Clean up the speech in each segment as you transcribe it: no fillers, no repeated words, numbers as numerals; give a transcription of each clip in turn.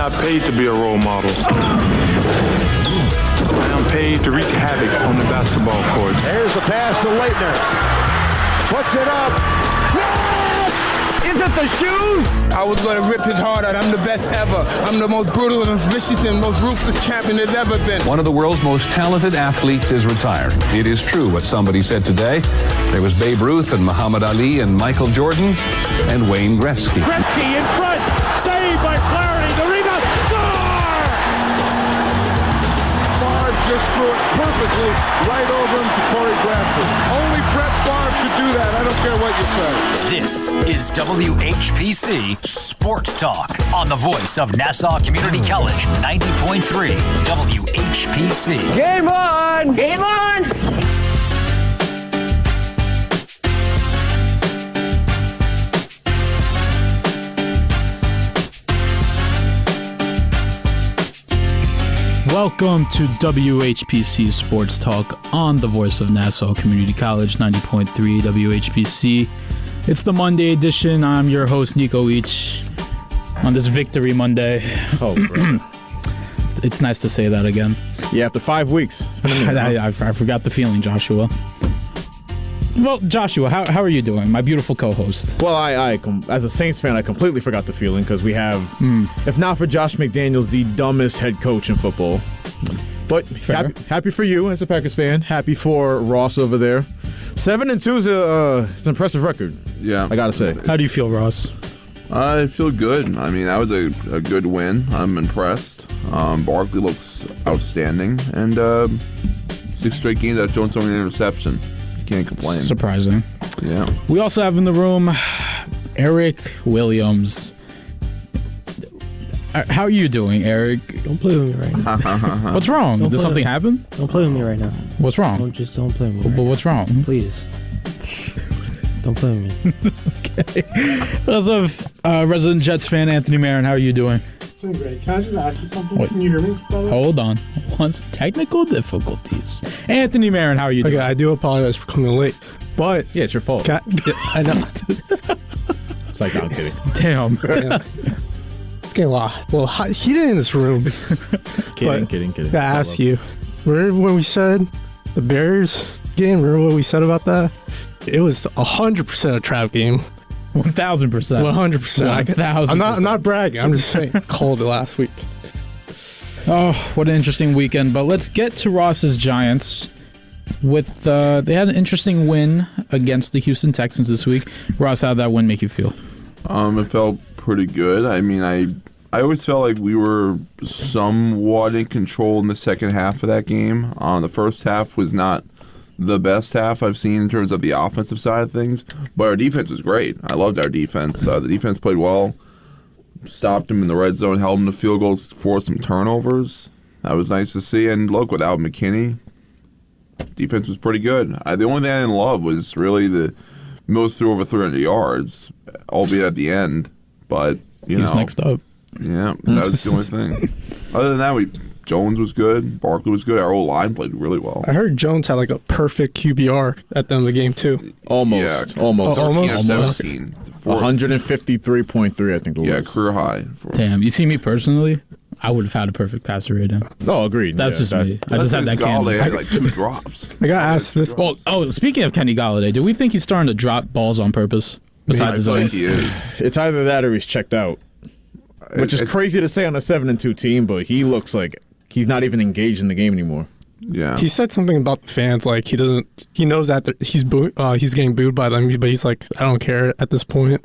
not paid to be a role model. I am paid to wreak havoc on the basketball court. Here's the pass to Leitner. Puts it up. Yes! Is it the shoe? I was going to rip his heart out. I'm the best ever. I'm the most brutal and vicious and most ruthless champion there's ever been. One of the world's most talented athletes is retiring. It is true what somebody said today. There was Babe Ruth and Muhammad Ali and Michael Jordan and Wayne Gretzky. Gretzky in front. Saved by Flaherty. The rebound. Score! Favre just threw it perfectly right over him to Corey Bradford. Only Brett Favre could do that. I don't care what you say. This is WHPC Sports Talk on the voice of Nassau Community College, 90.3 WHPC. Game on! Game on! Welcome to WHPC Sports Talk on the voice of Nassau Community College, 90.3 WHPC. It's the Monday edition. I'm your host, Nico Laughs, on this Victory Monday. Oh, bro. It's nice to say that again. Yeah, after 5 weeks. It's been a minute. I forgot the feeling, Joshua. Well, Joshua, how are you doing, my beautiful co-host? Well, I as a Saints fan, I completely forgot the feeling because we have, if not for Josh McDaniels, the dumbest head coach in football. But happy for you as a Packers fan. Happy for Ross over there. 7-2 is it's an impressive record. Yeah, I gotta say. How do you feel, Ross? I feel good. I mean, that was a good win. I'm impressed. Barkley looks outstanding, and 6 straight games that Jones throwing an interception. Can't complain. Surprising. Yeah. We also have in the room Erik Williams. How are you doing, Erik? Don't play with me right now. What's wrong? Did something happen? Don't play with me right now. What's wrong? Don't play with me. But what's wrong? Please. Don't play with me. Okay. We also have resident Jets fan Anthony Marin. How are you doing? Doing great. Can I just ask you something? Wait. Can you hear me? Hold on. Once technical difficulties. Anthony Marin, how are you doing? Okay, I do apologize for coming late, but Yeah, it's your fault. I know. It's like, no, I'm kidding. Damn. Yeah. It's getting a lot. Well, he did in this room. Kidding. I asked you. Remember when we said the Bears game? Remember what we said about that? It was 100% a trap game. 1,000%. 100%. 1,000%. I'm not bragging. I'm just saying. Called it last week. Oh, what an interesting weekend. But let's get to Ross's Giants. They had an interesting win against the Houston Texans this week. Ross, how did that win make you feel? It felt pretty good. I mean, I always felt like we were somewhat in control in the second half of that game. The first half was not the best half I've seen in terms of the offensive side of things, but our defense was great. I loved our defense. The defense played well, stopped them in the red zone, held them to field goals, forced some turnovers. That was nice to see. And look, without McKinney, defense was pretty good. The only thing I didn't love was really the Mills threw over 300 yards, albeit at the end. But He's next up. Yeah, that was the only thing. Other than that, Jones was good. Barkley was good. Our old line played really well. I heard Jones had like a perfect QBR at the end of the game too. Almost. Yeah, Almost. 17. 153.3, I think it was. Yeah, career high. Damn, you see me personally, I would have had a perfect passer rating. Oh, agreed. That's just me. I just have that cannon. Galladay had like 2 drops. I got asked this. Well, speaking of Kenny Galladay, do we think he's starting to drop balls on purpose? Besides his I own? think he is. It's either that or he's checked out. Which is crazy to say on a 7-2 team, but he looks like he's not even engaged in the game anymore. Yeah. He said something about the fans, like he knows that he's getting booed by them, but he's like, I don't care at this point.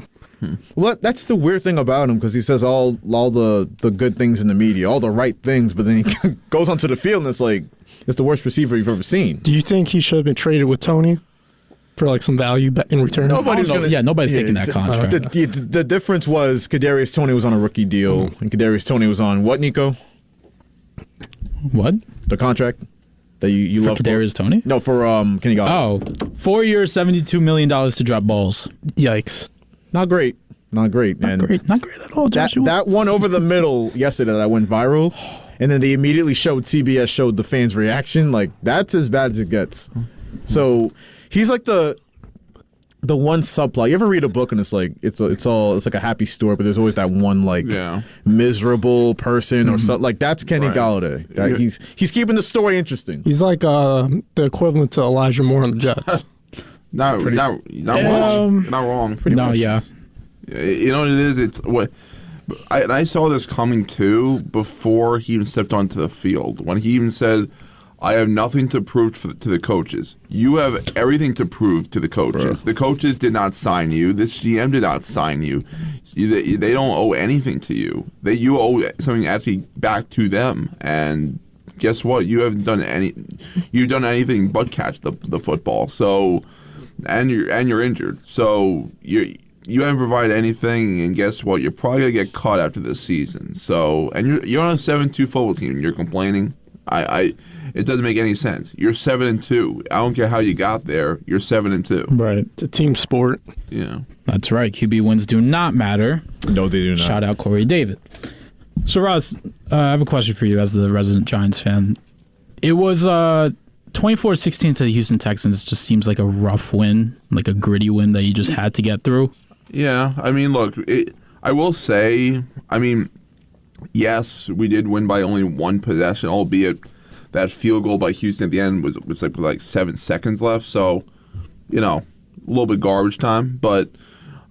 Well, that's the weird thing about him, because he says all the good things in the media, all the right things, but then he goes onto the field and it's like, it's the worst receiver you've ever seen. Do you think he should have been traded with Tony for like some value in return? Nobody's taking that contract. The difference was Kadarius Toney was on a rookie deal, and Kadarius Toney was on what, Nico? What? The contract that you for love Kadarius Toney? No, for Kenny Galladay. Oh, 4 years, $72 million to drop balls. Yikes. Not great. Not great at all, Joshua. That one over the middle yesterday that went viral, and then they immediately CBS showed the fans' reaction. Like, that's as bad as it gets. So he's like the one subplot. You ever read a book and it's like it's like a happy story, but there's always that one like miserable person or something. Like that's Kenny Galladay. That he's keeping the story interesting. He's like the equivalent to Elijah Moore on the Jets. Not wrong. Pretty much. Yeah. You know what it is? It's what I saw this coming too before he even stepped onto the field. When he even said, "I have nothing to prove to the coaches." You have everything to prove to the coaches. Bro. The coaches did not sign you. This GM did not sign you. They don't owe anything to you. You owe something actually back to them. And guess what? You haven't done You've done anything but catch the football. So, and you're injured. So you haven't provided anything, and guess what? You're probably gonna get caught after this season. So, and you're on a 7-2 football team, and you're complaining. It doesn't make any sense. You're 7-2. I don't care how you got there. You're 7-2. Right. It's a team sport. Yeah. That's right. QB wins do not matter. No, they do not. Shout out Corey David. So, Ross, I have a question for you as the resident Giants fan. It was 24-16 to the Houston Texans. Just seems like a rough win, like a gritty win that you just had to get through. Yeah, I mean, look, I will say, yes, we did win by only one possession, albeit that field goal by Houston at the end was like 7 seconds left. So, a little bit garbage time. But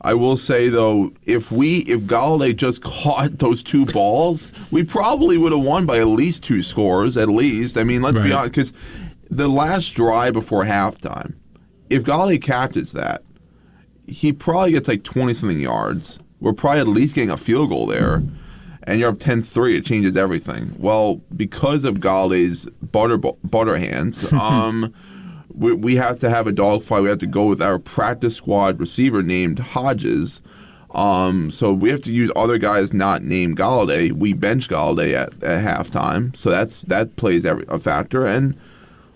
I will say, though, if Galladay just caught those two balls, we probably would have won by at least 2 scores, at least. I mean, let's be honest, because the last drive before halftime, if Galladay catches that, he probably gets like 20-something yards. We're probably at least getting a field goal there. And you're up 10-3. It changes everything. Well, because of Galladay's butter hands, we have to have a dogfight. We have to go with our practice squad receiver named Hodges. So we have to use other guys not named Galladay. We bench Galladay at halftime. So that plays a factor. And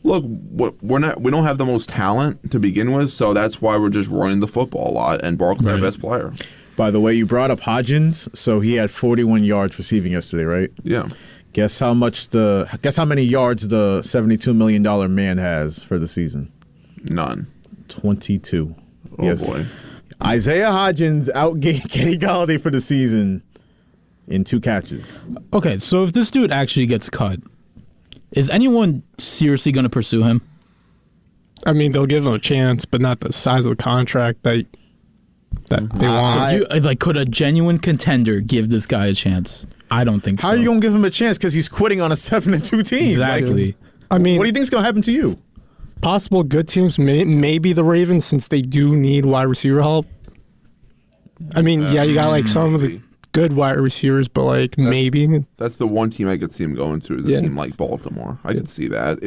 look, we don't have the most talent to begin with, so that's why we're just running the football a lot, and Barkley's our best player. By the way, you brought up Hodgins, so he had 41 yards receiving yesterday, right? Yeah. Guess how many yards the $72 million man has for the season? None. 22. Oh, boy. Isaiah Hodgins outgained Kenny Galladay for the season in 2 catches. Okay, so if this dude actually gets cut, is anyone seriously going to pursue him? I mean, they'll give him a chance, but not the size of the contract that they want. Could a genuine contender give this guy a chance? I don't think so. How are you going to give him a chance? Because he's quitting on a 7-2 team. Exactly. What do you think is going to happen to you? Possible good teams, maybe the Ravens, since they do need wide receiver help. I mean, you got like some of the good wide receivers, but maybe. That's the one team I could see him going to, is a team like Baltimore. I could see that.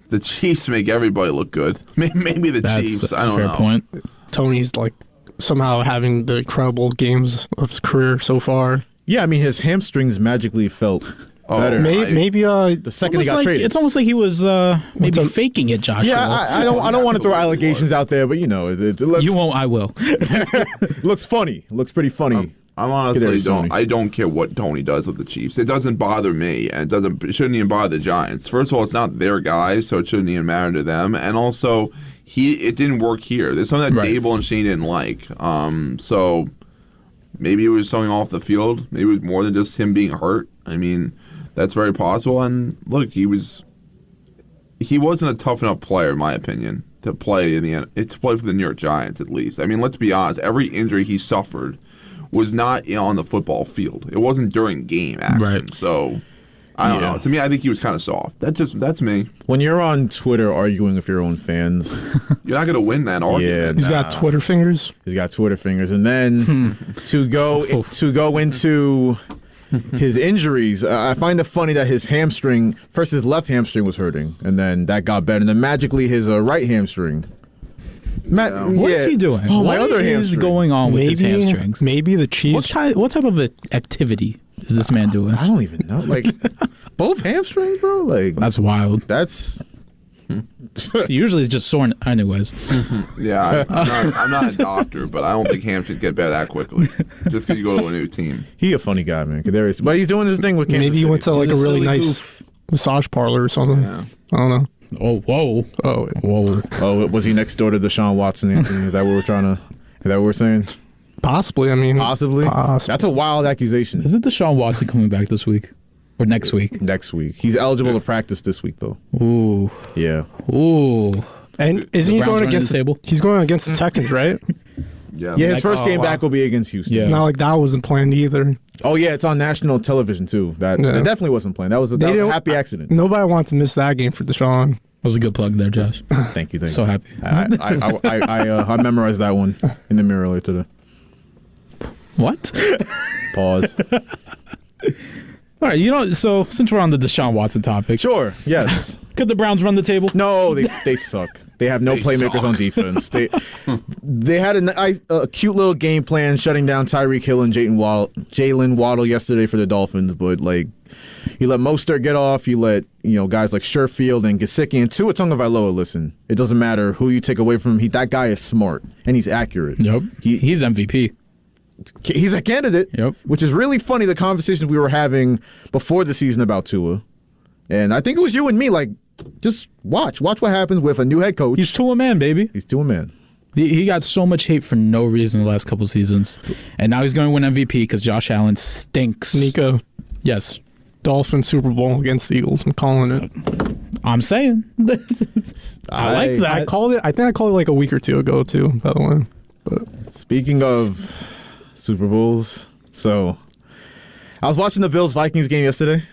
The Chiefs make everybody look good. Maybe the Chiefs. That's I don't a fair know. point. Tony's somehow having the incredible games of his career so far. Yeah, I mean, his hamstrings magically felt better. Maybe the second he got traded. It's almost like he was maybe faking it, Joshua. Yeah, I don't want to throw allegations out there, but it looks, you won't. I will. looks funny. Looks pretty funny. I honestly I don't care what Tony does with the Chiefs. It doesn't bother me, and it shouldn't even bother the Giants. First of all, it's not their guys, so it shouldn't even matter to them. And also, it didn't work here. There's something that Dable and Shane didn't like. So maybe it was something off the field. Maybe it was more than just him being hurt. I mean, that's very possible. And look, he wasn't a tough enough player, in my opinion, to play for the New York Giants, at least. I mean, let's be honest. Every injury he suffered was not on the football field. It wasn't during game action. Right. So I don't know. To me, I think he was kind of soft. That's me. When you're on Twitter arguing with your own fans, you're not going to win that argument. He's got Twitter fingers. He's got Twitter fingers, and then to go into his injuries, I find it funny that his left hamstring was hurting, and then that got better, and then magically his right hamstring. What is he doing? Oh, what my other hamstring. is going on with his hamstrings? Maybe the Chiefs. What type of activity is this man doing? I don't even know. Both hamstrings, bro. That's wild. That's usually it's just sore anyways. Yeah, I'm not a doctor, but I don't think hamstrings get better that quickly. Just because you go to a new team. He a funny guy, man. But he's doing his thing with Kansas Maybe he City. went to a really nice massage parlor or something. Yeah. I don't know. Oh, whoa. Oh, Whoa. Oh, was he next door to Deshaun Watson, Anthony? Is that what we're saying? possibly. I mean, Possibly? That's a wild accusation. Isn't Deshaun Watson coming back this week? Or next week? Next week. He's eligible to practice this week, though. Ooh. Yeah. Ooh. And isn't he going against the table? He's going against the Texans, right? Yeah, his first game back will be against Houston. It's not like that wasn't planned either. Oh yeah, it's on national television too. That definitely wasn't planned. That was a happy accident. Nobody wants to miss that game for Deshaun. That was a good plug there, Josh. Thank you. So happy. I memorized that one in the mirror earlier today. What? Pause. All right, so since we're on the Deshaun Watson topic. Sure, yes. Could the Browns run the table? No, they suck. They have no playmakers on defense. They had a cute little game plan shutting down Tyreek Hill and Jalen Waddle yesterday for the Dolphins, but you let Mostert get off, you let guys like Sherfield and Gesicki and Tua Tagovailoa listen. It doesn't matter who you take away from him. That guy is smart and he's accurate. Yep. He's MVP. He's a candidate. Yep. Which is really funny. The conversation we were having before the season about Tua, and I think it was you and me. Just watch what happens with a new head coach. He's Tua man, baby. He's Tua man. He got so much hate for no reason the last couple seasons, and now he's going to win MVP because Josh Allen stinks. Nico. Yes. Dolphins Super Bowl against the Eagles. I'm calling it. I'm saying. I like that. I called it. I think I called it like a week or two ago too. By the way. But speaking of Super Bowls, so I was watching the Bills-Vikings game yesterday.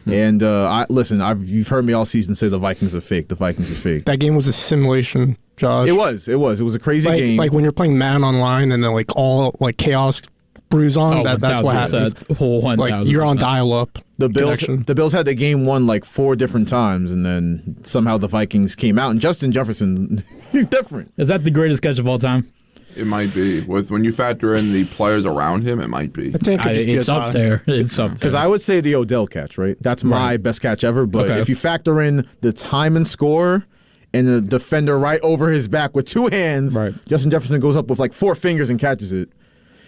And you've heard me all season say the Vikings are fake. The Vikings are fake. That game was a simulation, Josh. It was a crazy game. Like when you're playing Madden online and then all chaos brews on. That's what happens. You're on dial-up. The Bills had the game won 4 different times, and then somehow the Vikings came out. And Justin Jefferson, he's different. Is that the greatest catch of all time? It might be. When you factor in the players around him, it might be. I think it's up there. It's up there. Because I would say the Odell catch, right? That's my best catch ever. But if you factor in the time and score and the defender right over his back with 2 hands, Justin Jefferson goes up with 4 fingers and catches it.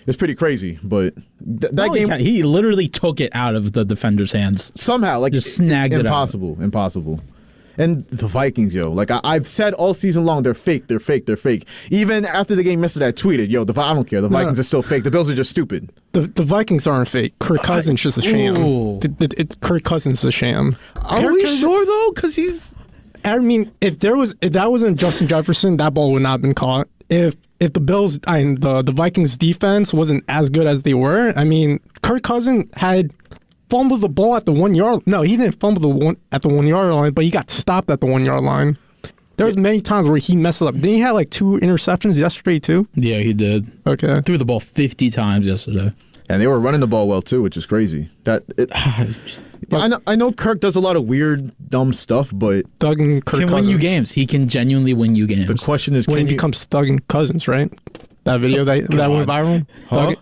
It's pretty crazy. But that game... He literally took it out of the defender's hands. Somehow. Just snagged it out. Impossible. And the Vikings, I've said all season long, they're fake. Even after the game yesterday, I tweeted, I don't care. The Vikings are still fake. The Bills are just stupid. The Vikings aren't fake. Kirk Cousins is just a sham. Kirk Cousins is a sham. Are we sure though? Because he's. I mean, if that wasn't Justin Jefferson, that ball would not have been caught. If the Bills and the Vikings defense wasn't as good as they were, I mean, Kirk Cousins had fumbled the ball at the 1 yard. No, he didn't fumble at the 1 yard line, but he got stopped at the 1 yard line. There was many times where he messed up. Then he had 2 interceptions yesterday too. Yeah, he did. Okay, threw the ball 50 times yesterday, and they were running the ball well too, which is crazy. I know Kirk does a lot of weird, dumb stuff, but Doug and Kirk can win you games. He can genuinely win you games. The question is, when he becomes Doug and Cousins, right? That video that went viral. Huh?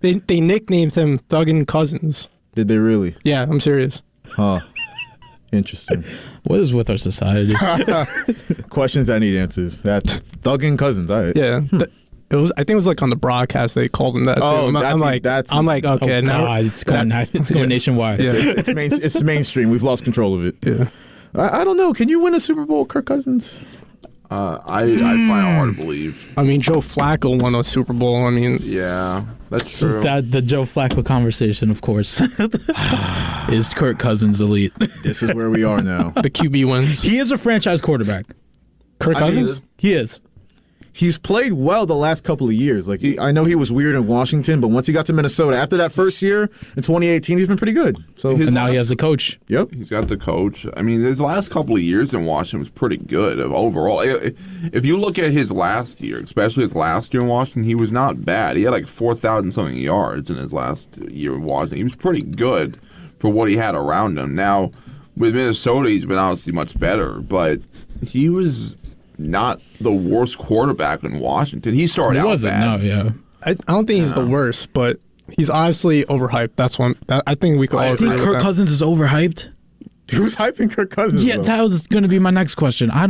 They nicknamed him Doug and Cousins. Did they really? Yeah, I'm serious. Huh. Interesting. What is with our society? Questions that need answers. That's Doug and Cousins. All right. Yeah. It was. I think it was on the broadcast they called him that. Too. Oh, I'm like, okay, now it's going nationwide. Yeah. It's mainstream. We've lost control of it. Yeah. I don't know. Can you win a Super Bowl, Kirk Cousins? I find it hard to believe. I mean, Joe Flacco won a Super Bowl. I mean, yeah, that's true. The Joe Flacco conversation, of course, is Kirk Cousins elite. This is where we are now. The QB wins. He is a franchise quarterback. Kirk Cousins? He is. He's played well the last couple of years. I know he was weird in Washington, but once he got to Minnesota, after that first year in 2018, he's been pretty good. So and now he has the coach. Yep, he's got the coach. I mean, his last couple of years in Washington was pretty good overall. If you look at his last year, especially his last year in Washington, he was not bad. He had 4,000 something yards in his last year in Washington. He was pretty good for what he had around him. Now with Minnesota, he's been obviously much better, but he was not the worst quarterback in Washington. He started out bad. No, yeah. I don't think he's the worst, but he's obviously overhyped. That's one. I think we could all agree with that. Kirk Cousins is overhyped. Who's hyping Kirk Cousins? Yeah, that was going to be my next question. I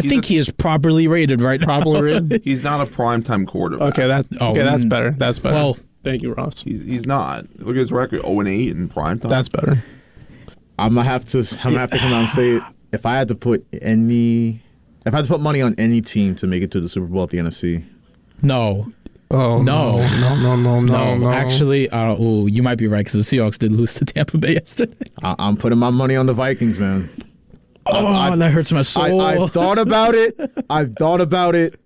think he is properly rated right now. Properly rated? He's not a primetime quarterback. Okay, that's better. That's better. Well, thank you, Ross. He's not. Look at his record: 0-8 in primetime. That's better. I'm gonna have to come out and say it. if I had to put money on any team to make it to the Super Bowl at the NFC, No. Oh No. No. Actually, you might be right because the Seahawks did lose to Tampa Bay yesterday. I'm putting my money on the Vikings, man. That hurts my soul. I've thought about it.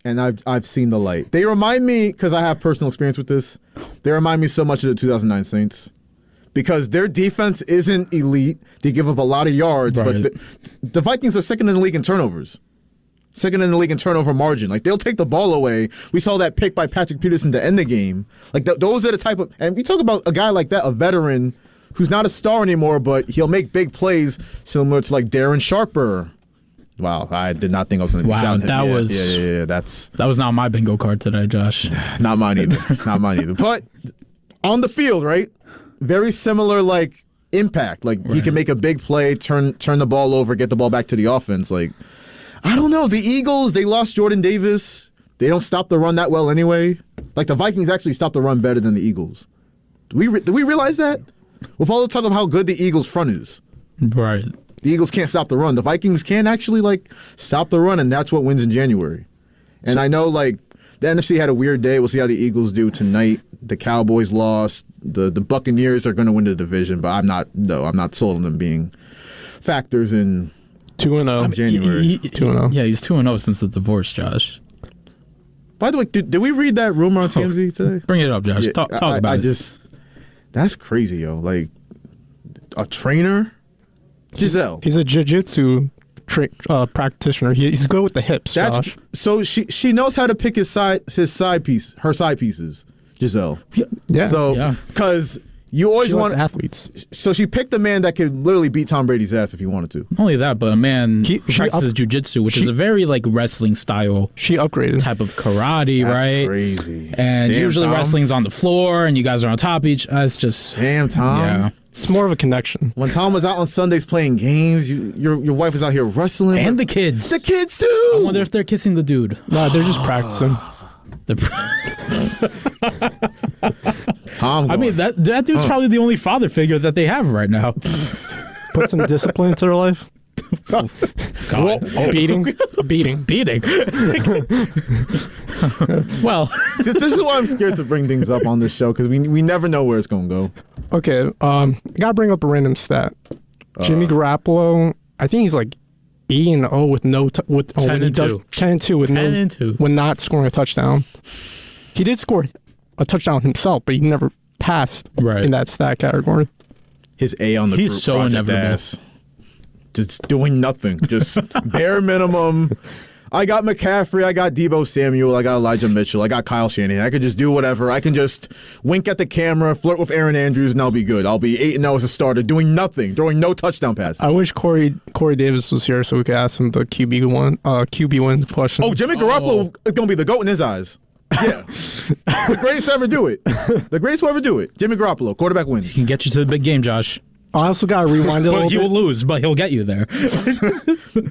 And I've seen the light. They remind me, because I have personal experience with this, they remind me so much of the 2009 Saints. Because their defense isn't elite. They give up a lot of yards. Right. But the Vikings are second in the league in turnovers. Second in the league in turnover margin. Like, they'll take the ball away. We saw that pick by Patrick Peterson to end the game. Like, those are the type of... And we talk about a guy like that, a veteran who's not a star anymore, but he'll make big plays similar to, like, Darren Sharper. Wow, I did not think I was going to be shouting him. Yeah, that was not my bingo card today, Josh. Not mine either. But on the field, right? Very similar, like, impact. Like, he can make a big play, turn the ball over, get the ball back to the offense. Like, I don't know. The Eagles, they lost Jordan Davis. They don't stop the run that well anyway. Like, the Vikings actually stop the run better than the Eagles. Do we realize that? With all the talk of how good the Eagles' front is. Right. The Eagles can't stop the run. The Vikings can actually, like, stop the run, and that's what wins in January. And I know, like, the NFC had a weird day. We'll see how the Eagles do tonight. The Cowboys lost. The Buccaneers are going to win the division, but I'm not sold on them being factors in 2-0 January. 2-0. Yeah, he's 2-0 since the divorce, Josh. By the way, did we read that rumor on TMZ today? Bring it up, Josh. Yeah, Talk about it. That's crazy, yo. Like, a trainer? Giselle. He's a jiu-jitsu practitioner. He's good with the hips, Josh. So she knows how to pick her side pieces, Giselle. Yeah. So, because you always want athletes. So she picked a man that could literally beat Tom Brady's ass if he wanted to. Only that, but a man practices jiu-jitsu, which is a very, like, wrestling style. She upgraded. Type of karate, That's right? Crazy. And Damn, usually Tom. wrestling's on the floor, and you guys are on top of each. It's just... Damn, Tom. Yeah. It's more of a connection. When Tom was out on Sundays playing games, your wife was out here wrestling. And the kids. The kids, too. I wonder if they're kissing the dude. No, they're just practicing. Tom. I mean, that dude's probably the only father figure that they have right now. Put some discipline into their life. God. Beating. Well, this is why I'm scared to bring things up on this show, because we never know where it's going to go. Okay, gotta bring up a random stat. Jimmy Garoppolo, I think he's like 8-0 with no 10-2 with 10-2 when not scoring a touchdown. He did score a touchdown himself, but he never passed in that stat category. His A on the He's group so project inevitable. ass. Just doing nothing. Just bare minimum. I got McCaffrey, I got Debo Samuel, I got Elijah Mitchell, I got Kyle Shanahan. I could just do whatever. I can just wink at the camera, flirt with Aaron Andrews, and I'll be good. I'll be 8-0 as a starter, doing nothing, throwing no touchdown passes. I wish Corey Davis was here so we could ask him the QB1 question. Oh, Jimmy Garoppolo is going to be the GOAT in his eyes. Yeah. The greatest to ever do it. The greatest to ever do it. Jimmy Garoppolo, quarterback wins. he can get you to the big game, Josh. I also got to rewind it a But little he bit. will lose, but he'll get you there.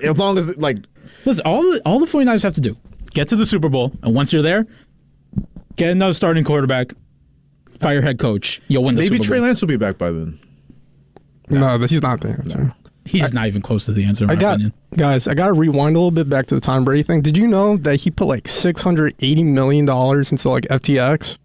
As long as, like... Listen, all the 49ers have to do, get to the Super Bowl, and once you're there, get another starting quarterback, fire head coach, you'll win the Maybe Super Bowl. Trey Lance will be back by then. No, he's not the answer. No. He's not even close to the answer, in my opinion. Guys, I got to rewind a little bit back to the Tom Brady thing. Did you know that he put like $680 million into like FTX?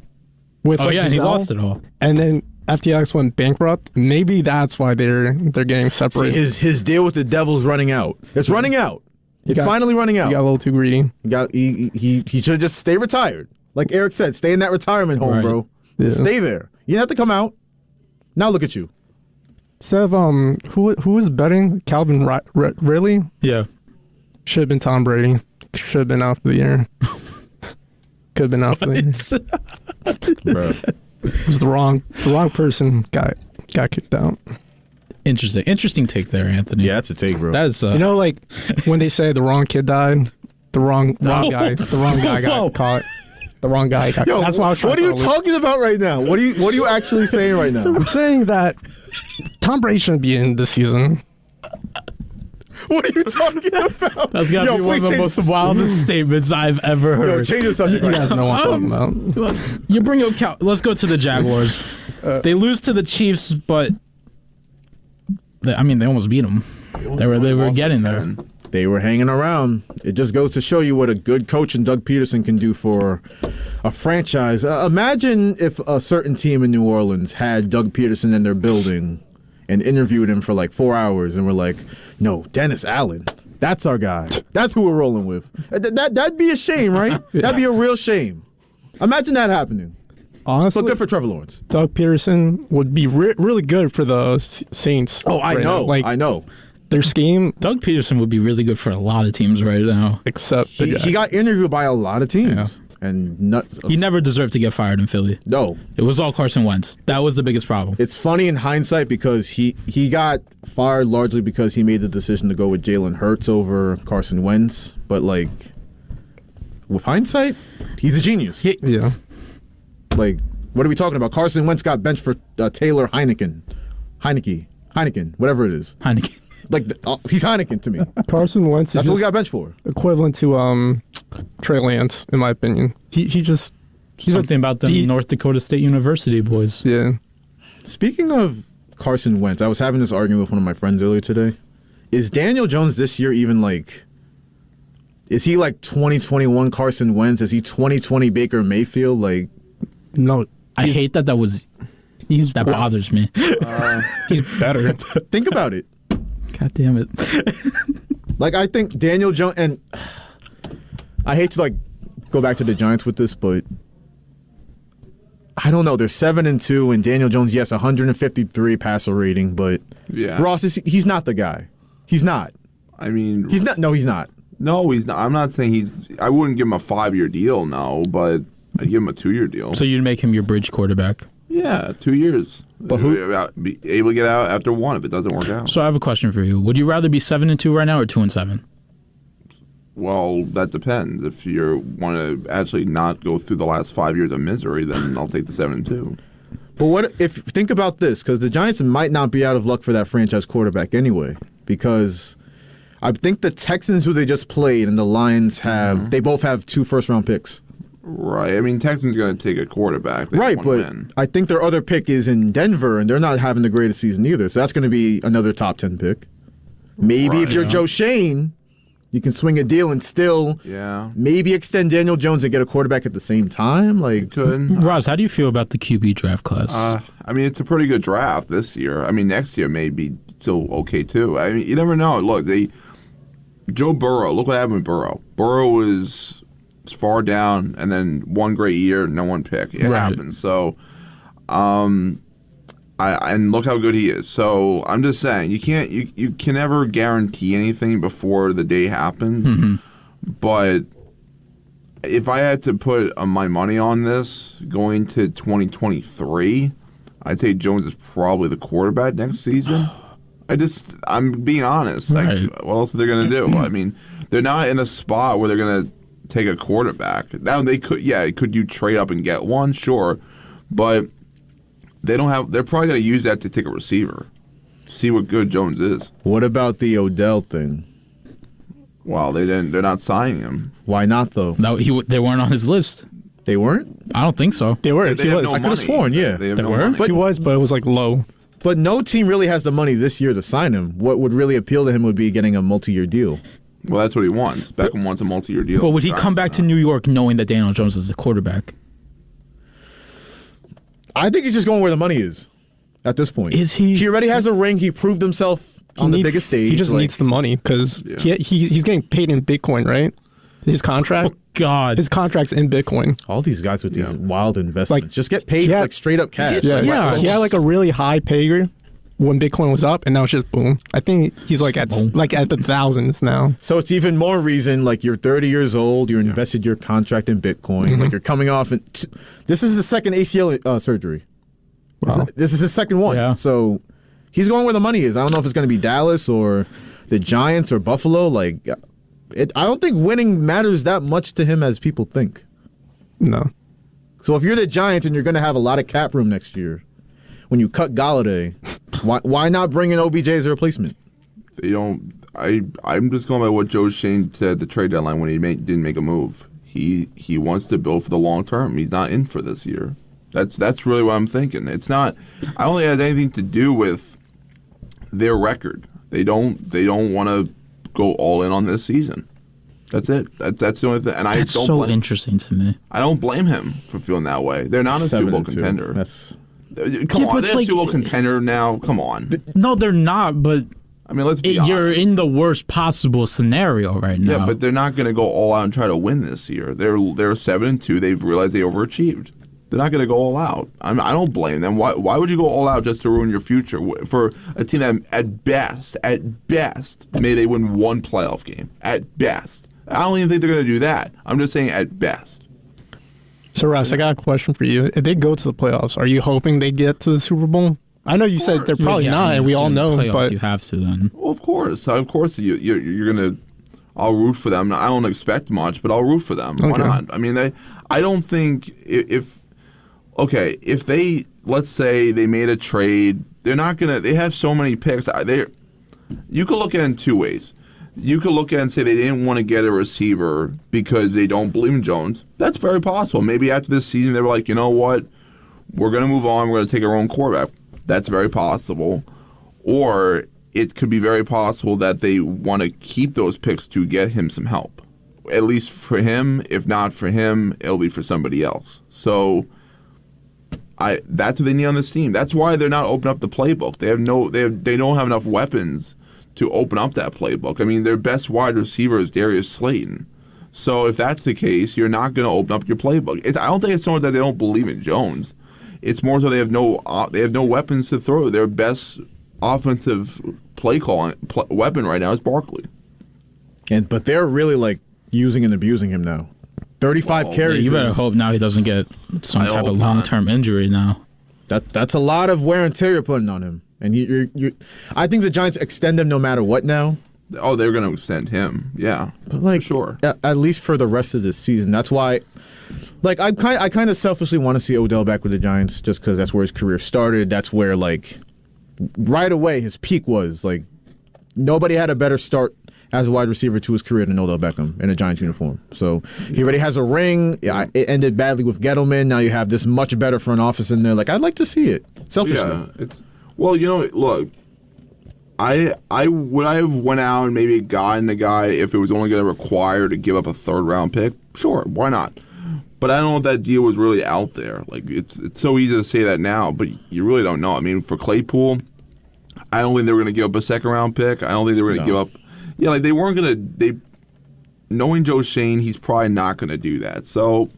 With, Oh, like, yeah, and he Giselle? lost it all. And then FTX went bankrupt. Maybe that's why they're getting separated. See, his deal with the devil's running out. It's running out. It's finally running out. He got a little too greedy. He should just stay retired. Like Erik said, stay in that retirement home, bro. Yeah. Stay there. You didn't have to come out. Now look at you. Instead of who was betting? Calvin Ridley? Yeah. Should have been Tom Brady. Should have been out for the year. Could have been out for the year. Bro. It was the wrong person got kicked out. Interesting take there, Anthony. Yeah, that's a take, bro. That's You know, like when they say the wrong kid died, the wrong guy got caught. The wrong guy got caught. That's why I was trying what are you talking about right now? What are you actually saying right now? I'm saying that Tom Brady shouldn't be in this season. What are you talking about? That's got to be one of the most wildest statements I've ever heard. Change the subject. You guys know what I'm talking about. You bring up let's go to the Jaguars. They lose to the Chiefs, but they almost beat them. They were getting there. They were hanging around. It just goes to show you what a good coach in Doug Peterson can do for a franchise. Imagine if a certain team in New Orleans had Doug Peterson in their building and interviewed him for like 4 hours and were like, no, Dennis Allen, that's our guy. That's who we're rolling with. That'd be a shame, right? That'd be a real shame. Imagine that happening. Honestly, but good for Trevor Lawrence. Doug Peterson would be really good for the Saints. Oh, I know. I know. Their scheme. Doug Peterson would be really good for a lot of teams right now. Except he got interviewed by a lot of teams. Yeah. And he never deserved to get fired in Philly. No. It was all Carson Wentz. That was the biggest problem. It's funny in hindsight because he got fired largely because he made the decision to go with Jalen Hurts over Carson Wentz. But, like, with hindsight, he's a genius. Yeah. Like, what are we talking about? Carson Wentz got benched for Taylor Heineken, whatever it is. Heineken. Like, he's Heineken to me. Carson Wentz is That's what he got benched for. Equivalent to Trey Lance, in my opinion. He's something about the North Dakota State University boys. Yeah. Speaking of Carson Wentz, I was having this argument with one of my friends earlier today. Is Daniel Jones this year even like... Is he like 2021 Carson Wentz? Is he 2020 Baker Mayfield? Like... No. I hate that was... That bothers me. He's better. Think about it. God damn it. Like, I think Daniel Jones, and I hate to, like, go back to the Giants with this, but I don't know. They're 7-2, and Daniel Jones, yes, 153 passer rating, but Ross, he's not the guy. He's not. I mean... He's not. No, he's not. No, he's not. I'm not saying I wouldn't give him a 5-year deal, no, but I'd give him a 2-year deal. So you'd make him your bridge quarterback? Yeah, 2 years. But be able to get out after 1 if it doesn't work out. So I have a question for you. Would you rather be 7-2 right now or 2-7? Well, that depends. If you want to actually not go through the last 5 years of misery, then I'll take the 7-2. But what if think about this? Because the Giants might not be out of luck for that franchise quarterback anyway. Because I think the Texans, who they just played, and the Lions have they both have 2 first-round picks. Right. I mean, Texans going to take a quarterback. Right, but win. I think their other pick is in Denver, and they're not having the greatest season either. So that's going to be another top 10 pick. Maybe if you're Joe Shane, you can swing a deal and still maybe extend Daniel Jones and get a quarterback at the same time. Like, you could. Roz, how do you feel about the QB draft class? I mean, it's a pretty good draft this year. I mean, next year may be still okay, too. I mean, you never know. Look, Joe Burrow, look what happened with Burrow. Burrow was far down, and then one great year, no one pick. It happens. So, and look how good he is. So I'm just saying, you can never guarantee anything before the day happens. Mm-hmm. But if I had to put my money on this going to 2023, I'd say Jones is probably the quarterback next season. I'm being honest. Right. Like, what else are they going to do? I mean, they're not in a spot where they're going to take a quarterback. Now they could you trade up and get one? Sure. But they're probably going to use that to take a receiver. See what good Jones is. What about the Odell thing? Well, they're not signing him. Why not though? No, they weren't on his list. They weren't? I don't think so. They were. They have no I money. could have sworn, They have no were? money. But he was, but it was like low. But no team really has the money this year to sign him. What would really appeal to him would be getting a multi-year deal. Well, that's what he wants. Beckham wants a multi-year deal. But would he come back to New York knowing that Daniel Jones is the quarterback? I think he's just going where the money is at this point. Is he? He already has a ring. He proved himself on the biggest stage. He just needs the money because he's getting paid in Bitcoin, right? His contract. Oh, God. His contract's in Bitcoin. All these guys with these wild investments just get paid like straight up cash. Yeah, he had like a really high pay grade when Bitcoin was up, and now it's just boom. I think he's like at the thousands now. So it's even more reason, like, you're 30 years old, you invested your contract in Bitcoin, like you're coming off, and this is his second ACL surgery. Wow. This is his second one. Yeah. So he's going where the money is. I don't know if it's going to be Dallas or the Giants or Buffalo. Like, I don't think winning matters that much to him as people think. No. So if you're the Giants and you're going to have a lot of cap room next year, when you cut Galladay, why not bring in OBJ as a replacement? They don't. I'm just going by what Joe Shane said at the trade deadline when he didn't make a move. He wants to build for the long term. He's not in for this year. That's really what I'm thinking. It's not. I don't think it has anything to do with their record. They don't want to go all in on this season. That's it. That's the only thing. And That's so interesting to me. I don't blame him for feeling that way. They're not a Super Bowl contender. Come on, they're a Super Bowl contender now. Come on. No, they're not. But I mean, let's be honest. You're in the worst possible scenario right now. Yeah, but they're not going to go all out and try to win this year. They're 7-2. They've realized they overachieved. They're not going to go all out. I don't blame them. Why would you go all out just to ruin your future for a team that at best, maybe they win one playoff game at best. I don't even think they're going to do that. I'm just saying at best. So, Russ, I got a question for you. If they go to the playoffs, are you hoping they get to the Super Bowl? I know you said they're probably not, and we all know. But you have to then. Well, of course, you're going to. I'll root for them. I don't expect much, but I'll root for them. Why not? I mean, I don't think if they, let's say they made a trade, they're not going to. They have so many picks. You could look at it in two ways. You could look at it and say they didn't want to get a receiver because they don't believe in Jones. That's very possible. Maybe after this season they were like, you know what, we're going to move on. We're going to take our own quarterback. That's very possible. Or it could be very possible that they want to keep those picks to get him some help. At least for him. If not for him, it'll be for somebody else. So that's what they need on this team. That's why they're not opening up the playbook. They don't have enough weapons to open up that playbook. I mean, their best wide receiver is Darius Slayton. So if that's the case, you're not going to open up your playbook. I don't think it's so much that they don't believe in Jones. It's more so they have no weapons to throw. Their best offensive play calling weapon right now is Barkley. But they're really using and abusing him now. 35 carries. Yeah, you better hope now he doesn't get some type of long-term injury now. That's a lot of wear and tear you're putting on him. And I think the Giants extend him no matter what now. Oh, they're going to extend him, yeah. But for sure. At least for the rest of this season. That's why, I kind of selfishly want to see Odell back with the Giants just because that's where his career started. That's where right away his peak was. Nobody had a better start as a wide receiver to his career than Odell Beckham in a Giants uniform. So he already has a ring. Yeah, it ended badly with Gettleman. Now you have this much better front office in there. I'd like to see it selfishly. Yeah, well, look, I would I have went out and maybe gotten a guy if it was only going to require to give up a third-round pick? Sure, why not? But I don't know if that deal was really out there. It's so easy to say that now, but you really don't know. I mean, for Claypool, I don't think they were going to give up a second-round pick. I don't think they were going to give up. Yeah, they weren't going to. Knowing Joe Shane, he's probably not going to do that. So,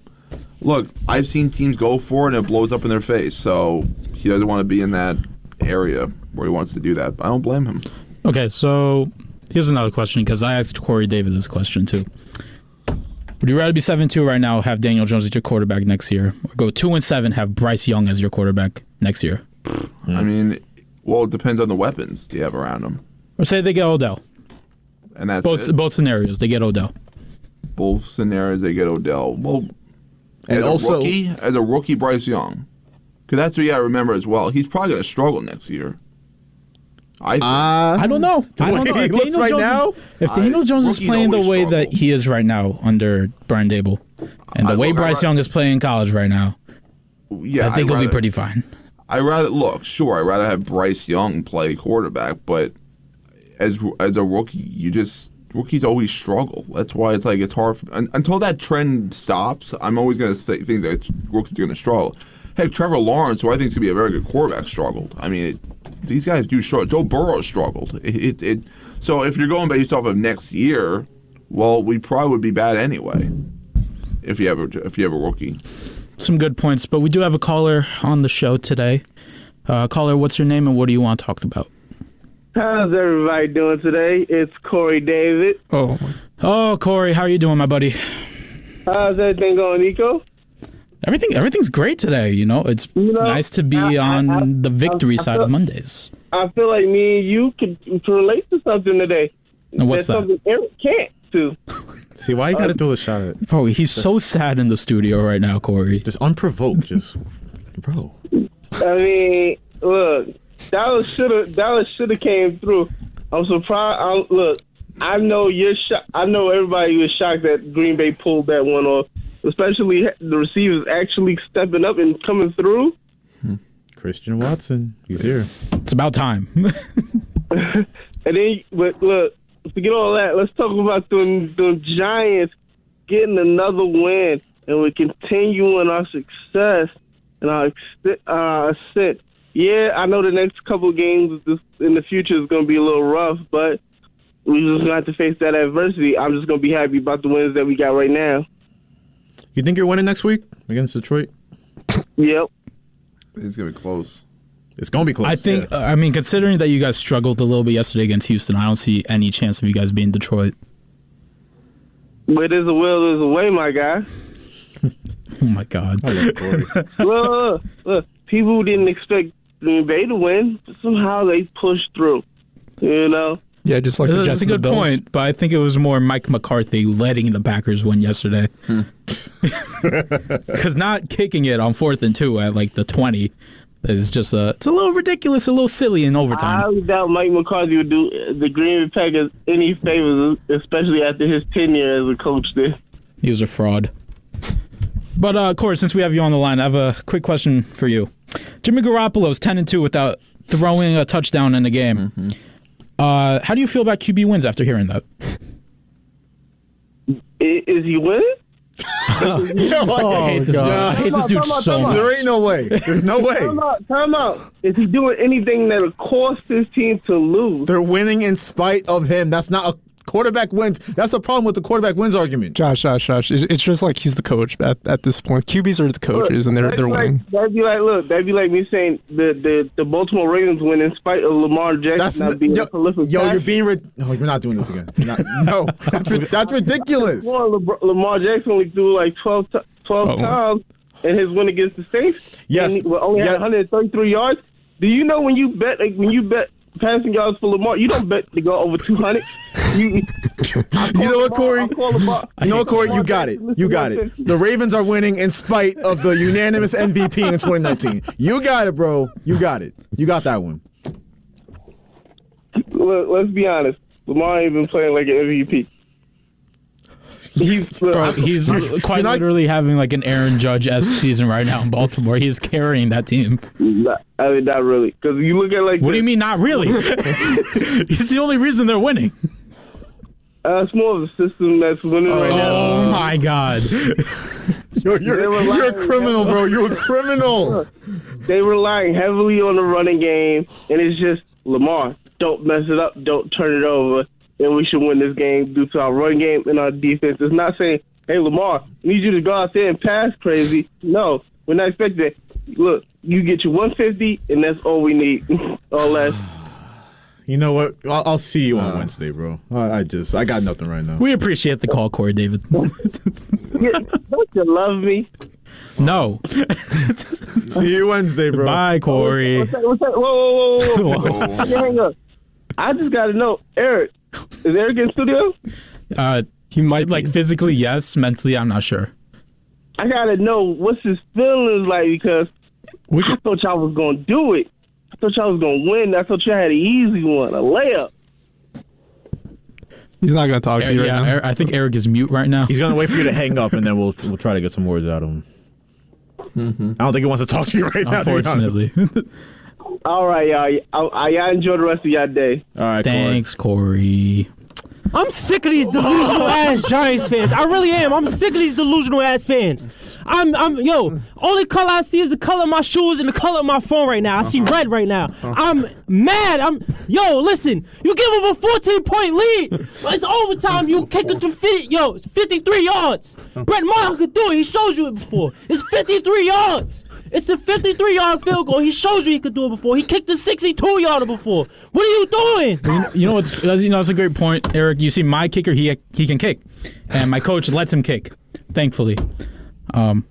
look, I've seen teams go for it and it blows up in their face. So he doesn't want to be in that area where he wants to do that. I don't blame him. Okay, so here's another question because I asked Corey David this question too. Would you rather be 7-2 right now, have Daniel Jones as your quarterback next year, or go 2-7, have Bryce Young as your quarterback next year? I mean, well, it depends on the weapons you have around him. Or say they get Odell. And that's both scenarios, they get Odell. Both scenarios, they get Odell. Well, and as a rookie, Bryce Young. Because that's what you got to remember as well. He's probably going to struggle next year. I don't know. I don't know. If Daniel Jones is playing the way that he is right now under Brian Dable, and the way Bryce Young is playing in college right now, I think he'll be pretty fine. I'd rather have Bryce Young play quarterback, but as a rookie, rookies always struggle. That's why it's hard. Until that trend stops, I'm always going to think that rookies are going to struggle. Heck, Trevor Lawrence, who I think is going to be a very good quarterback, struggled. I mean, these guys do struggle. Joe Burrow struggled. So if you're going based off of next year, well, we probably would be bad anyway if you have a rookie. Some good points, but we do have a caller on the show today. Caller, what's your name and what do you want talked about? How's everybody doing today? It's Corey David. Oh, Corey, how are you doing, my buddy? How's everything going, Nico? Everything's great today. It's nice to be on the victory side of Mondays. I feel like me and you could relate to something today. And what's that? Something Erik can't do. See, why you got to throw the shot at? Bro, he's so sad in the studio right now, Corey. Just unprovoked, bro. I mean, look, that should have came through. I'm surprised. I know you're shocked. I know everybody was shocked that Green Bay pulled that one off. Especially the receivers actually stepping up and coming through. Christian Watson, he's here. It's about time. And then, but look, forget all that. Let's talk about the Giants getting another win, and we're continuing our success and our ascent. Yeah, I know the next couple of games in the future is going to be a little rough, but we're just going to have to face that adversity. I'm just going to be happy about the wins that we got right now. You think you're winning next week against Detroit? Yep. It's going to be close. It's going to be close. I think, I mean, considering that you guys struggled a little bit yesterday against Houston, I don't see any chance of you guys being Detroit. Where there's a will, there's a way, my guy. Oh, my God. Look, people didn't expect Green Bay to win, but somehow they pushed through, you know? Yeah, just like the Jets. That's a good point, but I think it was more Mike McCarthy letting the Packers win yesterday. Because not kicking it on 4th and 2 at like the 20 is just it's a little ridiculous, a little silly in overtime. I doubt Mike McCarthy would do the Green Bay Packers any favors, especially after his tenure as a coach there. He was a fraud. But, Corey, since we have you on the line, I have a quick question for you. Jimmy Garoppolo's 10-2 without throwing a touchdown in a game. Mm-hmm. How do you feel about QB wins after hearing that? Is he winning? I hate this dude so much. There ain't no way. There's no way. Time out. Is he doing anything that'll cause his team to lose? They're winning in spite of him. That's not a quarterback wins. That's the problem with the quarterback wins argument. Josh. It's just like he's the coach at this point. QBs are the coaches, and they're winning. That'd be like me saying the Baltimore Ravens win in spite of Lamar Jackson not being a prolific. You're being you're not doing this again. That's ridiculous. Lamar Jackson only threw like 12 times in his win against the Saints. Yes, and he only had 133 yards. Do you know when you bet passing yards for Lamar, you don't bet to go over 200. You know what, Corey? You know what, Corey? You got it. You got it. The Ravens are winning in spite of the unanimous MVP in 2019. You got it, bro. You got it. You got that one. Let's be honest. Lamar ain't been playing like an MVP. He's quite literally having like an Aaron Judge-esque season right now in Baltimore. He's carrying that team. Not really. Because you look at What do you mean not really? He's the only reason they're winning. It's more of a system that's winning right now. Oh my God. You're a criminal, bro. You're a criminal. They relying heavily on the running game, and it's just Lamar. Don't mess it up. Don't turn it over. And we should win this game due to our run game and our defense. It's not saying, hey, Lamar, we need you to go out there and pass crazy. No, we're not expecting that. Look, you get your 150, and that's all we need. All less. You know what? I'll see you on Wednesday, bro. I got nothing right now. We appreciate the call, Corey David. Don't you love me? No. See you Wednesday, bro. Bye, Corey. What's that? Whoa. Hang up. I just got to know, Erik. Is Erik in studio? He might physically, yes. Mentally, I'm not sure. I gotta know what's his feelings like because I thought y'all was gonna do it. I thought y'all was gonna win. I thought y'all had an easy one, a layup. He's not gonna talk to you right now. I think Erik is mute right now. He's gonna wait for you to hang up, and then we'll try to get some words out of him. Mm-hmm. I don't think he wants to talk to you right now. Unfortunately. All right, y'all. Y'all enjoy the rest of y'all day. All right, thanks, Corey. I'm sick of these delusional ass Giants fans. I really am. I'm sick of these delusional ass fans. Only color I see is the color of my shoes and the color of my phone right now. I see red right now. I'm mad. Listen, you give them a 14-point lead. It's overtime. You kick it to it's 53 yards. Brett Maher could do it. He showed you it before. It's 53 yards. It's a 53-yard field goal. He showed you he could do it before. He kicked a 62-yarder before. What are you doing? You know it's a great point, Erik. You see, my kicker, he can kick, and my coach lets him kick. Thankfully. I'm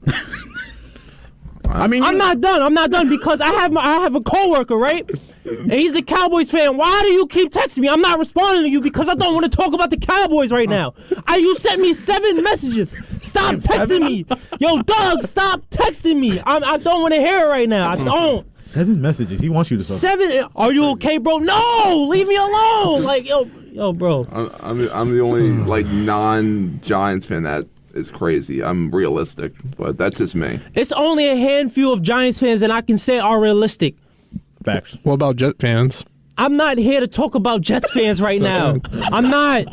not done because I have a coworker, right? And he's a Cowboys fan. Why do you keep texting me? I'm not responding to you because I don't want to talk about the Cowboys right now. You sent me 7 messages. Stop texting me. Yo, Doug, stop texting me. I don't want to hear it right now. I don't. 7 messages. He wants you to talk. 7? Are you okay, bro? No, leave me alone. Yo, bro. I'm the only non-Giants fan that is crazy. I'm realistic, but that's just me. It's only a handful of Giants fans that I can say are realistic. Facts. What about Jet fans? I'm not here to talk about Jets fans right now. I'm not.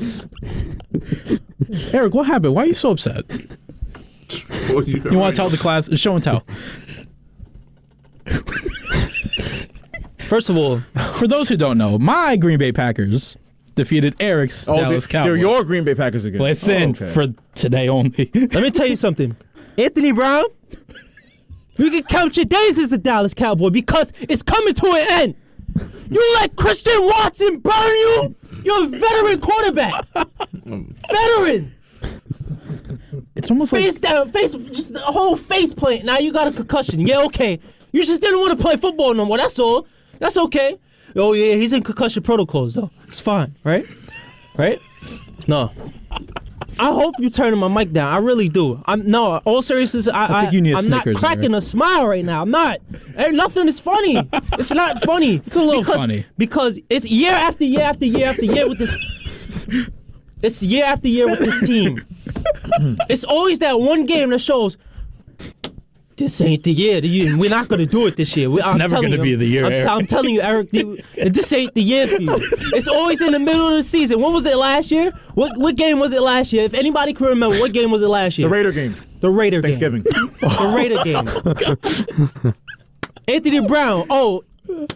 Erik, what happened? Why are you so upset? You want to tell the class? Show and tell. First of all, for those who don't know, my Green Bay Packers defeated Erik's Dallas Cowboys. They're your Green Bay Packers again. Listen, for today only. Let me tell you something. Anthony Brown, you can count your days as a Dallas Cowboy because it's coming to an end. You let Christian Watson burn you? You're a veteran quarterback. Veteran. It's almost face down, just a whole face plant. Now you got a concussion. Yeah, okay. You just didn't want to play football no more. That's all. That's okay. Oh yeah, he's in concussion protocols though. It's fine, right? Right? No. I hope you turning my mic down. I really do. All seriousness, I think you need a I'm Snickers, not cracking a smile right now. I'm not. Nothing is funny. It's not funny. It's a little funny. Because it's year after year after year after year with this. It's year after year with this team. It's always that one game that shows this ain't the year. We're not going to do it this year. It's never going to be the year, Erik. I'm telling you, Erik, this ain't the year for you. It's always in the middle of the season. When was it last year? What game was it last year? If anybody can remember, what game was it last year? The Raider game. The Raider Thanksgiving. game. The Raider game. Anthony Brown. Oh,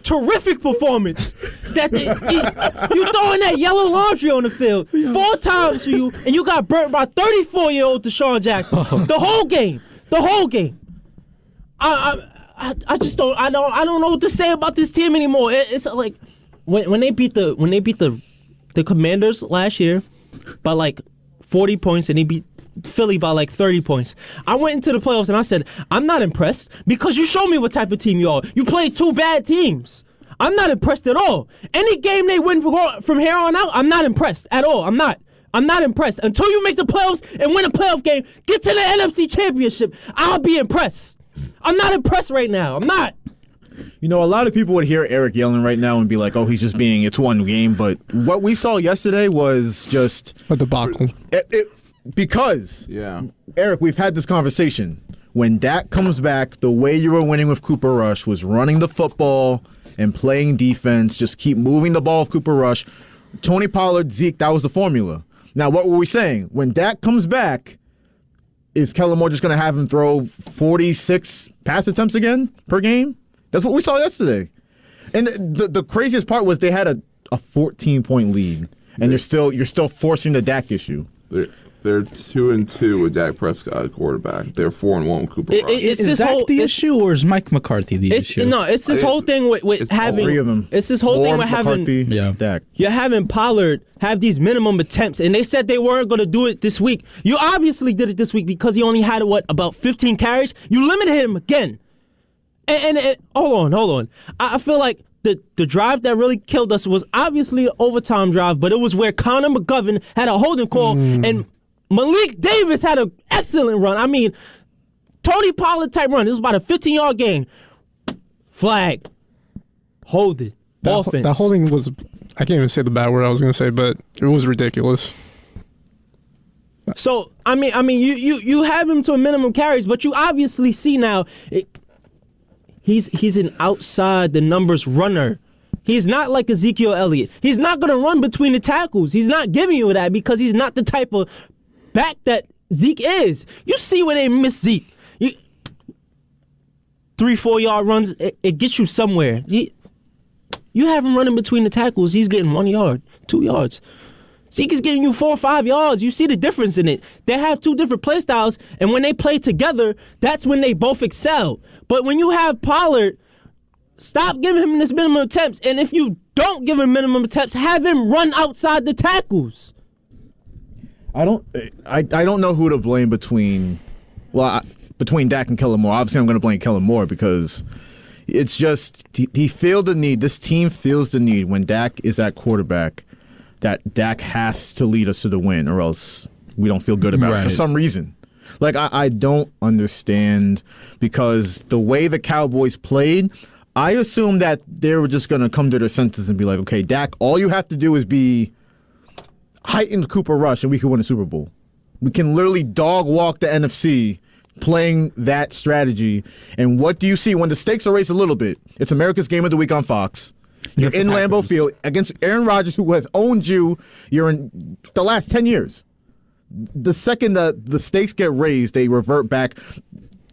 terrific performance. You throwing that yellow laundry on the field 4 times for you, and you got burnt by 34-year-old Deshaun Jackson. The whole game. The whole game. I just don't know what to say about this team anymore. It's like when they beat the Commanders last year by like 40 points and they beat Philly by like 30 points. I went into the playoffs and I said, I'm not impressed because you showed me what type of team you are. You played 2 bad teams. I'm not impressed at all. Any game they win from here on out, I'm not impressed at all. I'm not impressed. Until you make the playoffs and win a playoff game, get to the NFC Championship, I'll be impressed. I'm not impressed right now. I'm not. You know, a lot of people would hear Erik yelling right now and be like, oh, he's just being, it's one game. But what we saw yesterday was just a debacle. Because, yeah, Erik, we've had this conversation. When Dak comes back, the way you were winning with Cooper Rush was running the football and playing defense, just keep moving the ball with Cooper Rush. Tony Pollard, Zeke, that was the formula. Now, what were we saying? When Dak comes back, is Kellen Moore just going to have him throw 46 pass attempts again per game? That's what we saw yesterday. And the craziest part was they had a 14-point lead, and you're still forcing the Dak issue. They're 2-2 with Dak Prescott quarterback. They're 4-1 with Cooper Rush. Is Dak the issue, or is Mike McCarthy the issue? No, it's this whole thing with having 3 of them. It's this whole thing with McCarthy, having Dak. You're having Pollard have these minimum attempts, and they said they weren't going to do it this week. You obviously did it this week because he only had about 15 carries. You limited him again. And hold on. I feel like the drive that really killed us was obviously an overtime drive, but it was where Connor McGovern had a holding call and Malik Davis had an excellent run. I mean, Tony Pollard type run. This was about a 15-yard gain. Flag. Hold it. Offense. That holding was, I can't even say the bad word I was going to say, but it was ridiculous. So, I mean, you have him to a minimum carries, but you obviously see now he's an outside the numbers runner. He's not like Ezekiel Elliott. He's not going to run between the tackles. He's not giving you that because he's not the type of back that Zeke is. You see when they miss Zeke. 3-4 yard runs, it gets you somewhere. You have him running between the tackles, he's getting 1 yard, 2 yards. Zeke is getting you 4 or 5 yards. You see the difference in it. They have 2 different play styles, and when they play together, that's when they both excel. But when you have Pollard, stop giving him this minimum attempts, and if you don't give him minimum attempts, have him run outside the tackles. I don't know who to blame between Dak and Kellen Moore. Obviously, I'm going to blame Kellen Moore because it's just he feels the need. This team feels the need when Dak is at quarterback that Dak has to lead us to the win, or else we don't feel good about it for some reason. Like I don't understand because the way the Cowboys played, I assumed that they were just going to come to their senses and be like, okay, Dak, all you have to do is be heightened Cooper Rush and we can win a Super Bowl. We can literally dog walk the NFC playing that strategy. And what do you see when the stakes are raised a little bit? It's America's Game of the Week on Fox. You're in Lambeau Field against Aaron Rodgers, who has owned you. You're in the last 10 years. The second the stakes get raised, they revert back.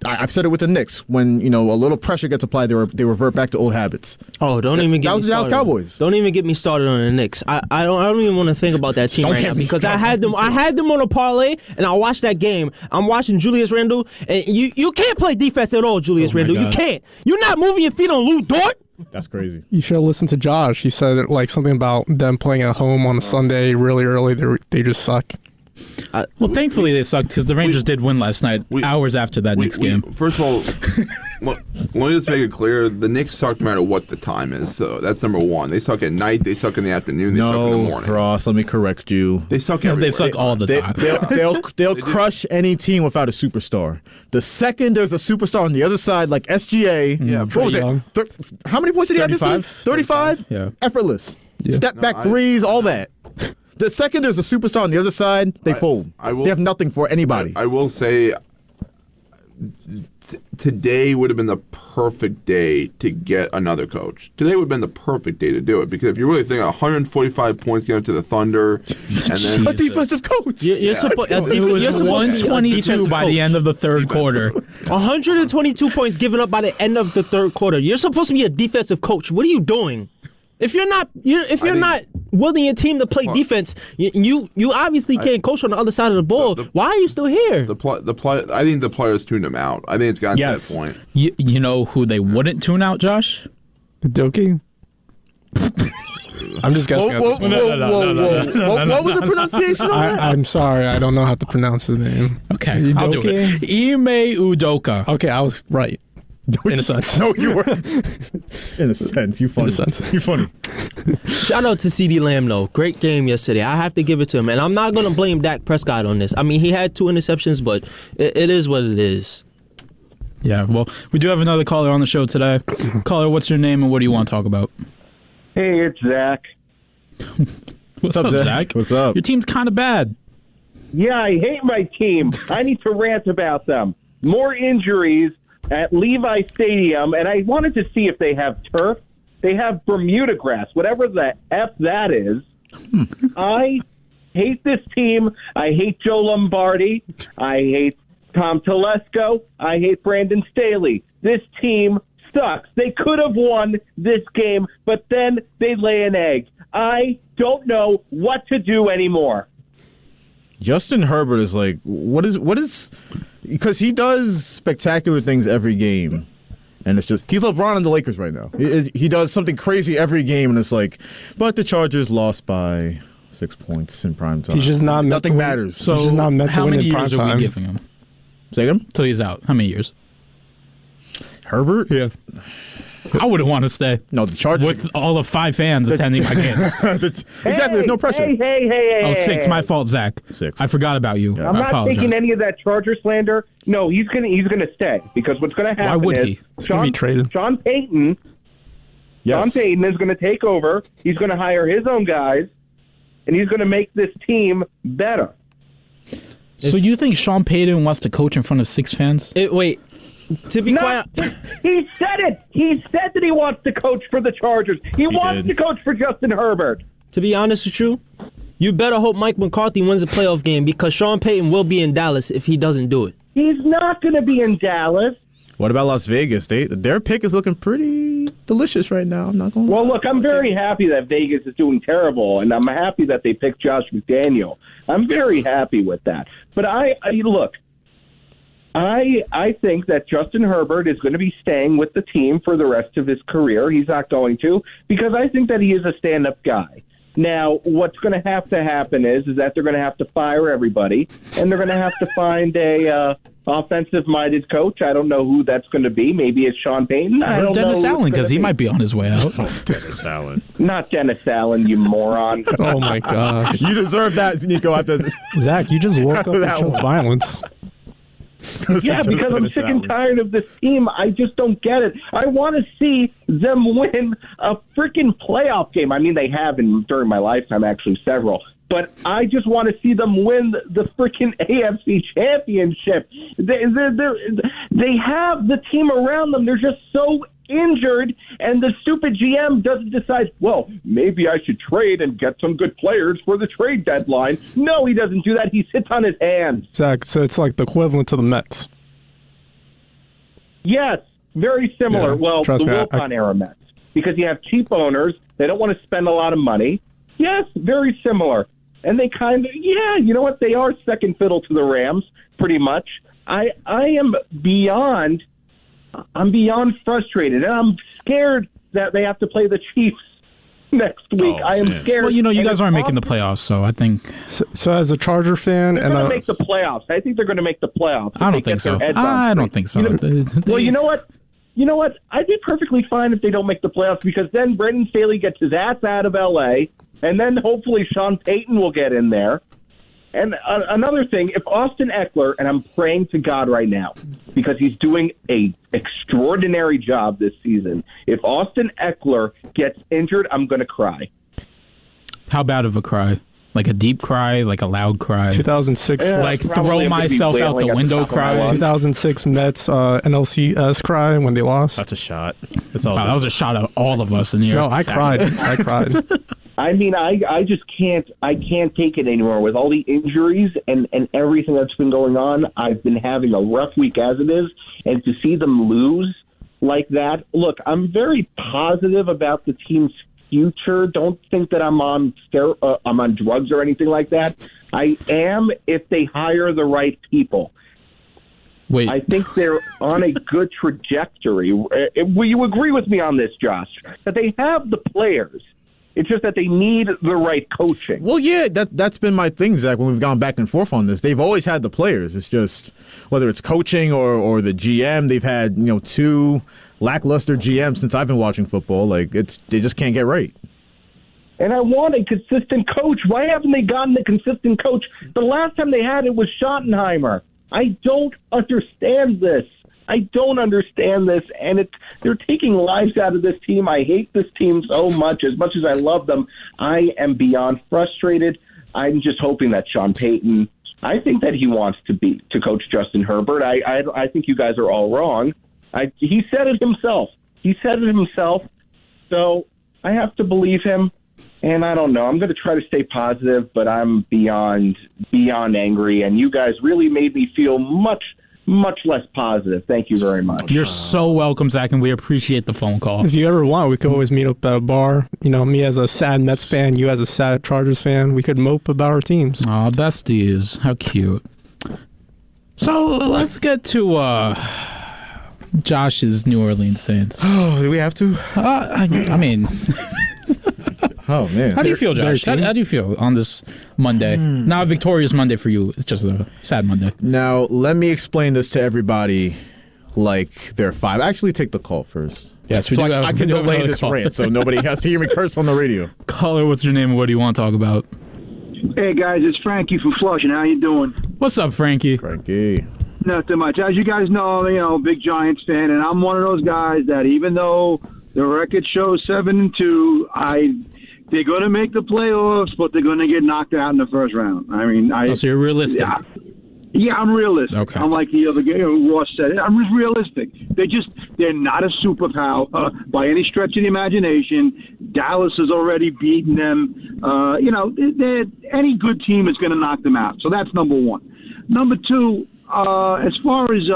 I've said it with the Knicks. When a little pressure gets applied, they revert back to old habits. Oh, don't even get me started. That was the Dallas Cowboys. Don't even get me started on the Knicks. I don't even want to think about that team right now because I had them on a parlay and I watched that game. I'm watching Julius Randle, and you can't play defense at all, Julius Randle. You can't. You're not moving your feet on Lou Dort. That's crazy. You should have listened to Josh. He said something about them playing at home on a Sunday really early. They just suck. Well, thankfully they sucked because the Rangers did win last night, hours after that Knicks game. First of all, let me just make it clear: the Knicks suck no matter what the time is. So that's number one. They suck at night. They suck in the afternoon. They suck in the morning. Ross, let me correct you. They suck everywhere. They suck all the time. They'll crush any team without a superstar. The second there's a superstar on the other side, like SGA, what was it? How many points did he have this week? 35? Yeah. Effortless. Step back threes, all that. The second there's a superstar on the other side, they fold. They have nothing for anybody. I will say today would have been the perfect day to get another coach. Today would have been the perfect day to do it because if you really think 145 points getting to the Thunder and then a defensive coach. You're supposed it was 122 by the end of the third quarter. 122 points given up by the end of the third quarter. You're supposed to be a defensive coach. What are you doing? If you're not willing your team to play defense, you obviously can't coach on the other side of the ball. Why are you still here? I think the players tuned him out. I think it's gotten to that point. You know who they wouldn't tune out, Josh? Doki. I'm just guessing. Whoa. What was the pronunciation on that? I'm sorry. I don't know how to pronounce his name. Okay, I'll do it. Ime Udoka. Okay, I was right. In a sense. No, you were. In a sense. You funny. In a sense. You funny. Shout out to CeeDee Lamb, though. Great game yesterday. I have to give it to him. And I'm not going to blame Dak Prescott on this. I mean, he had 2 interceptions, but it is what it is. Yeah, well, we do have another caller on the show today. Caller, what's your name and what do you want to talk about? Hey, it's Zach. What's up, Zach? What's up? Your team's kind of bad. Yeah, I hate my team. I need to rant about them. More injuries at Levi Stadium, and I wanted to see if they have turf. They have Bermuda grass, whatever the F that is. I hate this team. I hate Joe Lombardi. I hate Tom Telesco. I hate Brandon Staley. This team sucks. They could have won this game, but then they lay an egg. I don't know what to do anymore. Justin Herbert is like, what is, because he does spectacular things every game. And it's just, he's LeBron in the Lakers right now. He does something crazy every game, and it's like, but the Chargers lost by 6 points in prime time. He's just not Nothing matters. So he's just not meant to win in prime time. How many years are we giving him? Say again? Till he's out. How many years? Herbert? Yeah. I wouldn't want to stay. No, the Chargers. With all of 5 fans attending my games. Exactly, there's no pressure. Hey. 6, my fault, Zach. 6. I forgot about you. Yeah. I'm not taking any of that Charger slander. No, he's gonna stay because what's gonna happen Why would he? He's gonna be traded. Sean Payton. Yes. Sean Payton is gonna take over. He's gonna hire his own guys, and he's gonna make this team better. So you think Sean Payton wants to coach in front of 6 fans? Wait. To be quiet. He said it. He said that he wants to coach for the Chargers. He wants to coach for Justin Herbert. To be honest with you, you better hope Mike McCarthy wins a playoff game because Sean Payton will be in Dallas if he doesn't do it. He's not going to be in Dallas. What about Las Vegas? Their pick is looking pretty delicious right now. I'm not going to. Well, look, I'm very happy that Vegas is doing terrible, and I'm happy that they picked Josh McDaniel. I'm very happy with that. But I think that Justin Herbert is going to be staying with the team for the rest of his career. He's not going to, because I think that he is a stand-up guy. Now, what's going to have to happen is that they're going to have to fire everybody, and they're going to have to find a offensive-minded coach. I don't know who that's going to be. Maybe it's Sean Payton. I don't Dennis know Allen, because he might be on his way out. Dennis Allen. Not Dennis Allen, you moron. Oh, my gosh. You deserve that, Nico. Zach, you just woke up and chose violence. Yeah, because I'm sick and tired of this team. I just don't get it. I want to see them win a freaking playoff game. I mean, they have during my lifetime, actually, several. But I just want to see them win the freaking AFC Championship. They have the team around them. They're just so injured, and the stupid GM doesn't decide, well, maybe I should trade and get some good players for the trade deadline. No, he doesn't do that. He sits on his hands. Zach, so it's like the equivalent to the Mets. Yes, very similar. Yeah, well, the trust me, Wilpon-era Mets. Because you have cheap owners. They don't want to spend a lot of money. Yes, very similar. And they kind of, you know what? They are second fiddle to the Rams, pretty much. I'm beyond frustrated, and I'm scared that they have to play the Chiefs next week. I am scared. Well, you guys aren't making the playoffs, so I think. So as a Charger fan, they're going to make the playoffs. I think they're going to make the playoffs. I don't think so. I don't think so. Well, you know what? I'd be perfectly fine if they don't make the playoffs, because then Brendan Staley gets his ass out of L.A., and then hopefully Sean Payton will get in there. And another thing, if Austin Eckler, and I'm praying to God right now, because he's doing a extraordinary job this season, if Austin Eckler gets injured, I'm going to cry. How bad of a cry? Like a deep cry, like a loud cry? 2006. Like throw myself out the window cry? 2006 Mets NLCS cry when they lost. That's a shot. That was a shot at all of us in here. No, I cried. I cried. I mean, I just can't take it anymore with all the injuries and everything that's been going on. I've been having a rough week as it is, and to see them lose like that. Look, I'm very positive about the team's future. Don't think that I'm on drugs or anything like that. I am if they hire the right people. Wait. I think they're on a good trajectory. Will you agree with me on this, Josh? That they have the players. It's just that they need the right coaching. Well, yeah, that's been my thing, Zach, when we've gone back and forth on this. They've always had the players. It's just whether it's coaching or the GM, they've had, two lackluster GMs since I've been watching football. Like, they just can't get right. And I want a consistent coach. Why haven't they gotten a consistent coach? The last time they had it was Schottenheimer. I don't understand this. And they're taking lives out of this team. I hate this team so much. As much as I love them, I am beyond frustrated. I'm just hoping that Sean Payton, I think that he wants to coach Justin Herbert. I think you guys are all wrong. He said it himself. So I have to believe him. And I don't know. I'm going to try to stay positive, but I'm beyond angry. And you guys really made me feel much less positive. Thank you very much. You're so welcome, Zach, and we appreciate the phone call. If you ever want, we could always meet up at a bar. Me as a sad Mets fan, you as a sad Chargers fan. We could mope about our teams. Aw, besties. How cute. So let's get to Josh's New Orleans Saints. Oh, do we have to? I mean... Oh, man. How do you feel, Josh? How do you feel on this Monday? Not a victorious Monday for you. It's just a sad Monday. Now, let me explain this to everybody like they're five. Actually, take the call first. Yes, we so do. I can delay this rant so nobody has to hear me curse on the radio. Caller, what's your name and what do you want to talk about? Hey, guys, it's Frankie from Flushing. How you doing? What's up, Frankie? Frankie. Nothing much. As you guys know, big Giants fan, and I'm one of those guys that even though the record shows 7-2, they're going to make the playoffs, but they're going to get knocked out in the first round. I mean, so you're realistic. Yeah, I'm realistic. Okay. I'm like the other guy, Ross said it. I'm just realistic. They're not a superpower by any stretch of the imagination. Dallas has already beaten them. Any good team is going to knock them out. So that's number one. Number two, as far as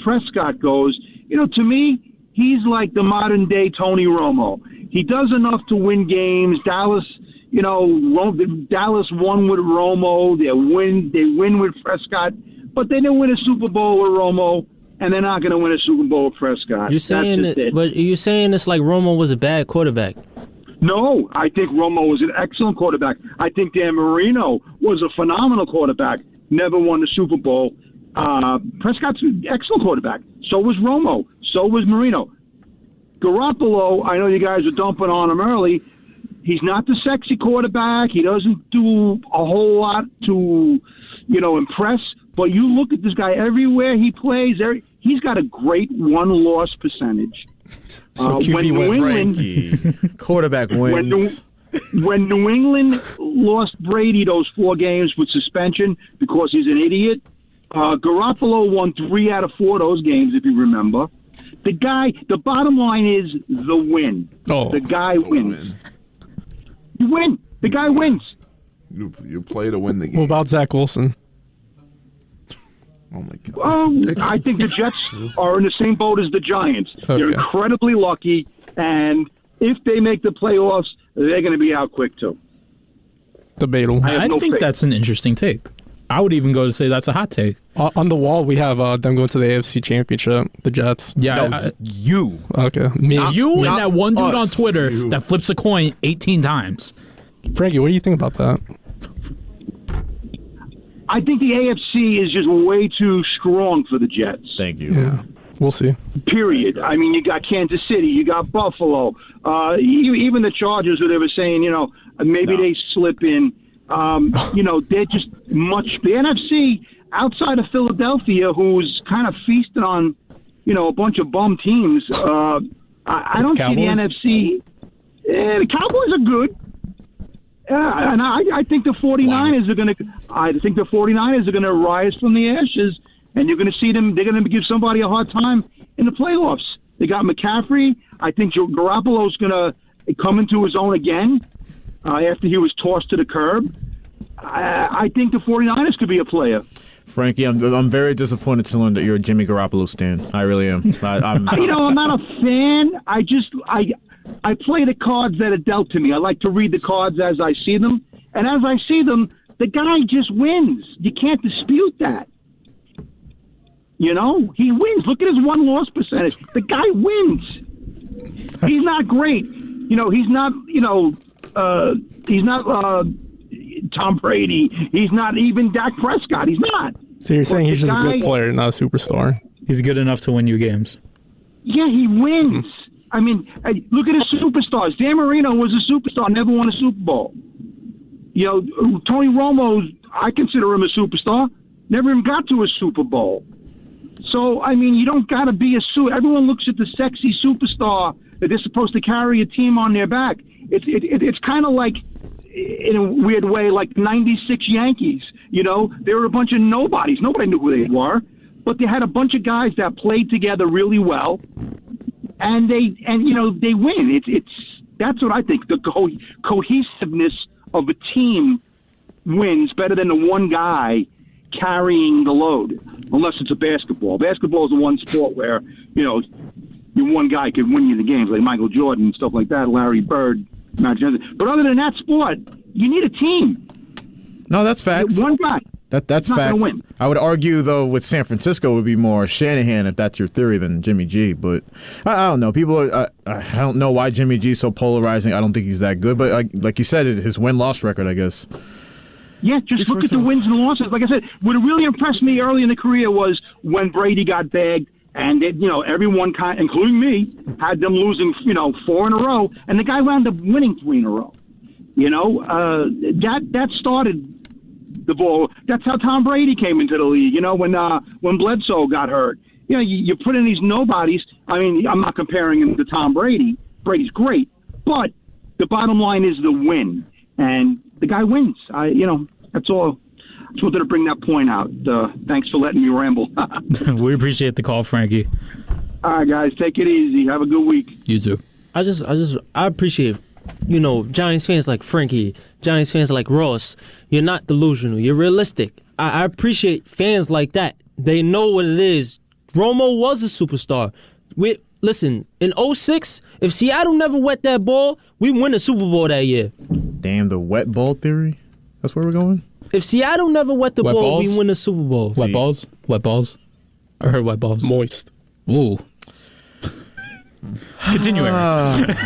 Prescott goes, to me, he's like the modern day Tony Romo. He does enough to win games. Dallas won with Romo. They win with Prescott, but they didn't win a Super Bowl with Romo, and they're not going to win a Super Bowl with Prescott. You're saying it's like Romo was a bad quarterback? No, I think Romo was an excellent quarterback. I think Dan Marino was a phenomenal quarterback. Never won the Super Bowl. Prescott's an excellent quarterback. So was Romo. So was Marino. Garoppolo, I know you guys are dumping on him early. He's not the sexy quarterback. He doesn't do a whole lot to, impress. But you look at this guy everywhere he plays. He's got a great one-loss percentage. So QB wins. Frankie. Quarterback wins. When New England lost Brady those 4 games with suspension because he's an idiot, Garoppolo won 3 out of 4 of those games, if you remember. The bottom line is the win. Oh. The guy wins. You win. The guy wins. You play to win the game. What about Zach Wilson? Oh, my God. I think the Jets are in the same boat as the Giants. Okay. They're incredibly lucky, and if they make the playoffs, they're going to be out quick, too. Debatable. I no think faith. that's an interesting take. I would even go to say that's a hot take. On the wall, we have them going to the AFC Championship, the Jets. Yeah, No, you. Okay. Me. you and not that one dude on us. Twitter You. that flips a coin 18 times. Frankie, what do you think about that? I think the AFC is just way too strong for the Jets. Thank you. Yeah. We'll see. Period. I mean, you got Kansas City, you got Buffalo, even the Chargers, who they were saying, maybe they slip in. They're just much. The NFC outside of Philadelphia, who's kind of feasting on, a bunch of bum teams. I don't see the NFC. The Cowboys are good. And I think the 49ers are going to. I think the 49ers are going to rise from the ashes, and you're going to see them. They're going to give somebody a hard time in the playoffs. They got McCaffrey. I think Garoppolo's going to come into his own again after he was tossed to the curb. I think the 49ers could be a player. Frankie, I'm very disappointed to learn that you're a Jimmy Garoppolo stan. I really am. I'm not a fan. I play the cards that are dealt to me. I like to read the cards as I see them. And as I see them, the guy just wins. You can't dispute that. He wins. Look at his win-loss percentage. The guy wins. He's not great. He's not, he's not Tom Brady. He's not even Dak Prescott. He's not. So you're saying he's just a good player, not a superstar? He's good enough to win you games. Yeah, he wins. I mean, look at his superstars. Dan Marino was a superstar, never won a Super Bowl. Tony Romo, I consider him a superstar, never even got to a Super Bowl. So, I mean, you don't got to be everyone looks at the sexy superstar that they're supposed to carry a team on their back. It's kind of like, in a weird way, like the 96 Yankees. They were a bunch of nobodies. Nobody knew who they were. But they had a bunch of guys that played together really well. And they win. That's what I think. The cohesiveness of a team wins better than the one guy carrying the load, unless it's a basketball. Basketball is the one sport where your one guy could win you the games, like Michael Jordan and stuff like that, Larry Bird, Magic Johnson. But other than that sport, you need a team. No, that's facts. One guy. That's not facts. gonna win. I would argue, though, with San Francisco, it would be more Shanahan, if that's your theory, than Jimmy G. But I don't know. People are, I don't know why Jimmy G is so polarizing. I don't think he's that good. But like you said, his win-loss record, I guess. Yeah, just look at the wins and losses. Like I said, what really impressed me early in the career was when Brady got bagged, and everyone, including me, had them losing 4 in a row, and the guy wound up winning 3 in a row. That started the ball. That's how Tom Brady came into the league. When Bledsoe got hurt. You put in these nobodies. I mean, I'm not comparing him to Tom Brady. Brady's great, but the bottom line is the win, and the guy wins. That's all. I just wanted to bring that point out. Thanks for letting me ramble. We appreciate the call, Frankie. All right, guys, take it easy. Have a good week. You too. I appreciate, Giants fans like Frankie, Giants fans like Ross. You're not delusional. You're realistic. I appreciate fans like that. They know what it is. Romo was a superstar. Listen, in 2006, if Seattle never wet that ball, we win the Super Bowl that year. Damn, the wet ball theory? That's where we're going? If Seattle never wet the ball, we win the Super Bowl. Wet balls? Wet balls? I heard wet balls. Moist. Ooh. Continue, Erik.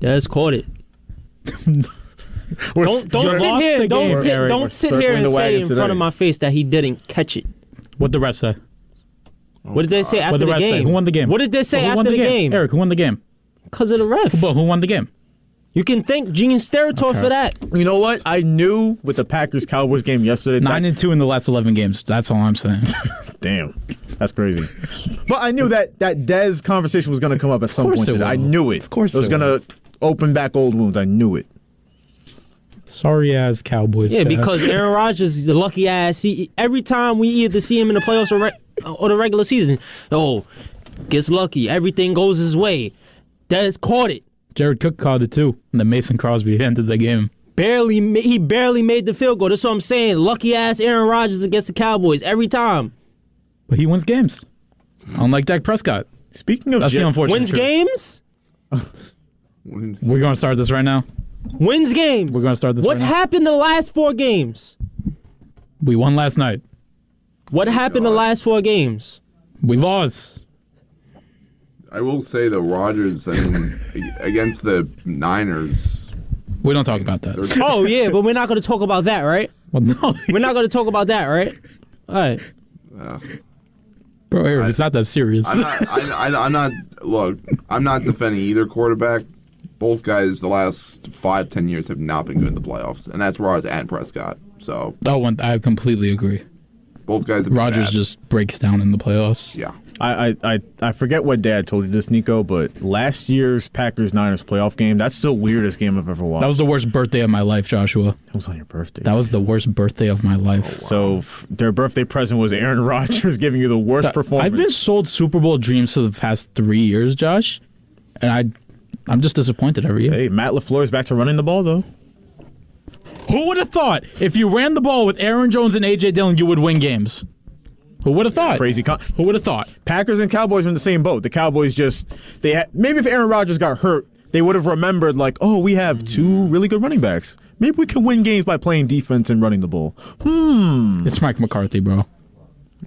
That's caught it. Don't sit here and say in front of my face that he didn't catch it. What'd the ref say? What did they say after the game? Who won the game? What did they say after the game? Erik, who won the game? Because of the ref. But who won the game? You can thank Gene Steratore for that. You know what? I knew with the Packers-Cowboys game yesterday. 9-2 in the last 11 games. That's all I'm saying. Damn. That's crazy. But I knew that Dez conversation was going to come up at some point today. I knew it. Of course it was going to open back old wounds. I knew it. Sorry ass Cowboys. Yeah, fan. because Aaron Rodgers is the lucky ass. Every time we either see him in the playoffs or or the regular season. Oh, gets lucky. Everything goes his way. Dez caught it. Jared Cook caught it too, and then Mason Crosby ended the game. He barely made the field goal. That's what I'm saying. Lucky ass Aaron Rodgers against the Cowboys every time. But he wins games, unlike Dak Prescott. Speaking of that's the unfortunate wins truth. Games. We're gonna start this right now. Wins games. We're gonna start this. What right now. happened the last 4 games? We won last night. What happened the last 4 games? We lost. I will say the Rodgers, I mean, against the Niners. We don't talk about that. Oh, yeah, but we're not going to talk about that, right? Well, no. We're not going to talk about that, right? All right. Bro, Erik, it's not that serious. I'm not defending either quarterback. Both guys the last 5-10 years have not been good in the playoffs, and that's Rodgers and Prescott. So I completely agree. Both guys have been Rodgers bad. just breaks down in the playoffs. Yeah. I forget what Dad told you this, Nico, but last year's Packers-Niners playoff game, that's the weirdest game I've ever watched. That was the worst birthday of my life, Joshua. That was on your birthday. That was the worst birthday of my life. Oh, wow. So their birthday present was Aaron Rodgers giving you the worst performance. I've been sold Super Bowl dreams for the past 3 years, Josh, and I'm just disappointed every year. Hey, Matt LaFleur's back to running the ball, though. Who would have thought if you ran the ball with Aaron Jones and A.J. Dillon, you would win games? Who would have thought? Who would have thought? Packers and Cowboys are in the same boat. The Cowboys maybe if Aaron Rodgers got hurt, they would have remembered we have 2 really good running backs. Maybe we can win games by playing defense and running the ball. It's Mike McCarthy, bro.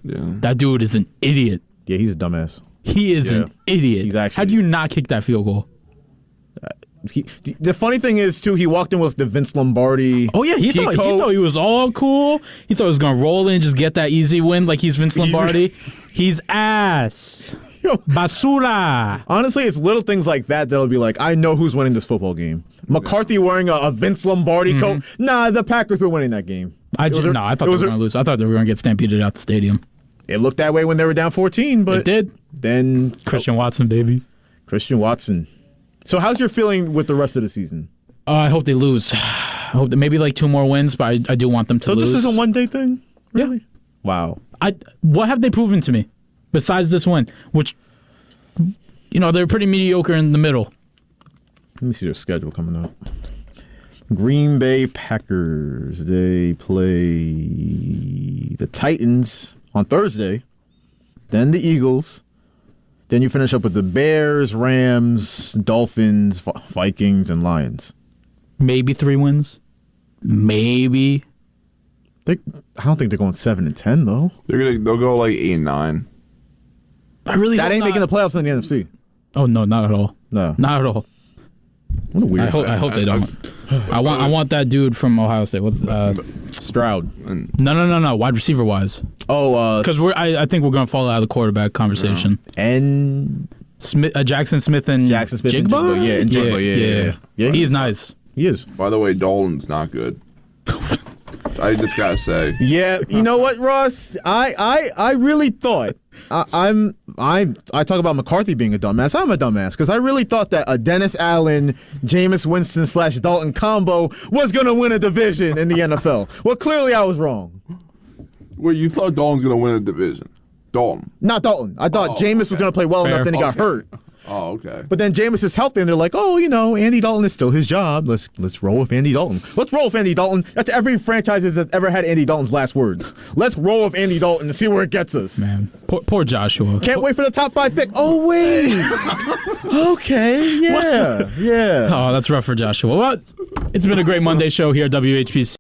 Yeah. That dude is an idiot. Yeah, he's a dumbass. He is an idiot. He's actually. How do you not kick that field goal? The funny thing is, too, he walked in with the Vince Lombardi. Oh, yeah, he thought he was all cool. He thought he was going to roll in, just get that easy win like he's Vince Lombardi. He's ass. Basura. Honestly, it's little things like that that'll be like, I know who's winning this football game. McCarthy wearing a Vince Lombardi coat. Nah, the Packers were winning that game. I thought they were going to lose. I thought they were going to get stampeded out the stadium. It looked that way when they were down 14, but it did. Then Christian Watson, baby. Christian Watson. So how's your feeling with the rest of the season? I hope they lose. I hope that maybe 2 more wins, but I do want them to lose. So this is a one-day thing? Really? Yeah. Wow. What have they proven to me besides this win? Which, they're pretty mediocre in the middle. Let me see their schedule coming up. Green Bay Packers. They play the Titans on Thursday. Then the Eagles. Then you finish up with the Bears, Rams, Dolphins, Vikings, and Lions. Maybe 3 wins. Maybe. I don't think they're going 7-10 though. They'll go 8-9. I really that ain't making the playoffs in the NFC. Oh no, not at all. No, not at all. What a weird. I hope they don't. I want that dude from Ohio State. What's Stroud? No. Wide receiver wise. Oh, because I think we're gonna fall out of the quarterback conversation. And Jackson Smith and Jigba? And Jigba. Yeah. He's nice. He is. By the way, Dalton's not good. I just gotta say. Yeah, you know what, Ross? I really thought I talk about McCarthy being a dumbass. I'm a dumbass because I really thought that a Dennis Allen, Jameis Winston / Dalton combo was gonna win a division in the NFL. Well, clearly I was wrong. Well, you thought Dalton's gonna win a division. Dalton. Not Dalton. I thought Jameis was gonna play well enough, then he got hurt. Oh, okay. But then Jameis is healthy, and they're like, Andy Dalton is still his job. Let's roll with Andy Dalton. Let's roll with Andy Dalton. That's every franchise that's ever had Andy Dalton's last words. Let's roll with Andy Dalton and see where it gets us. Man, poor Joshua. Can't wait for the top 5 pick. Oh, wait. Okay, yeah. Oh, that's rough for Joshua. Well, it's been a great Monday show here at WHPC.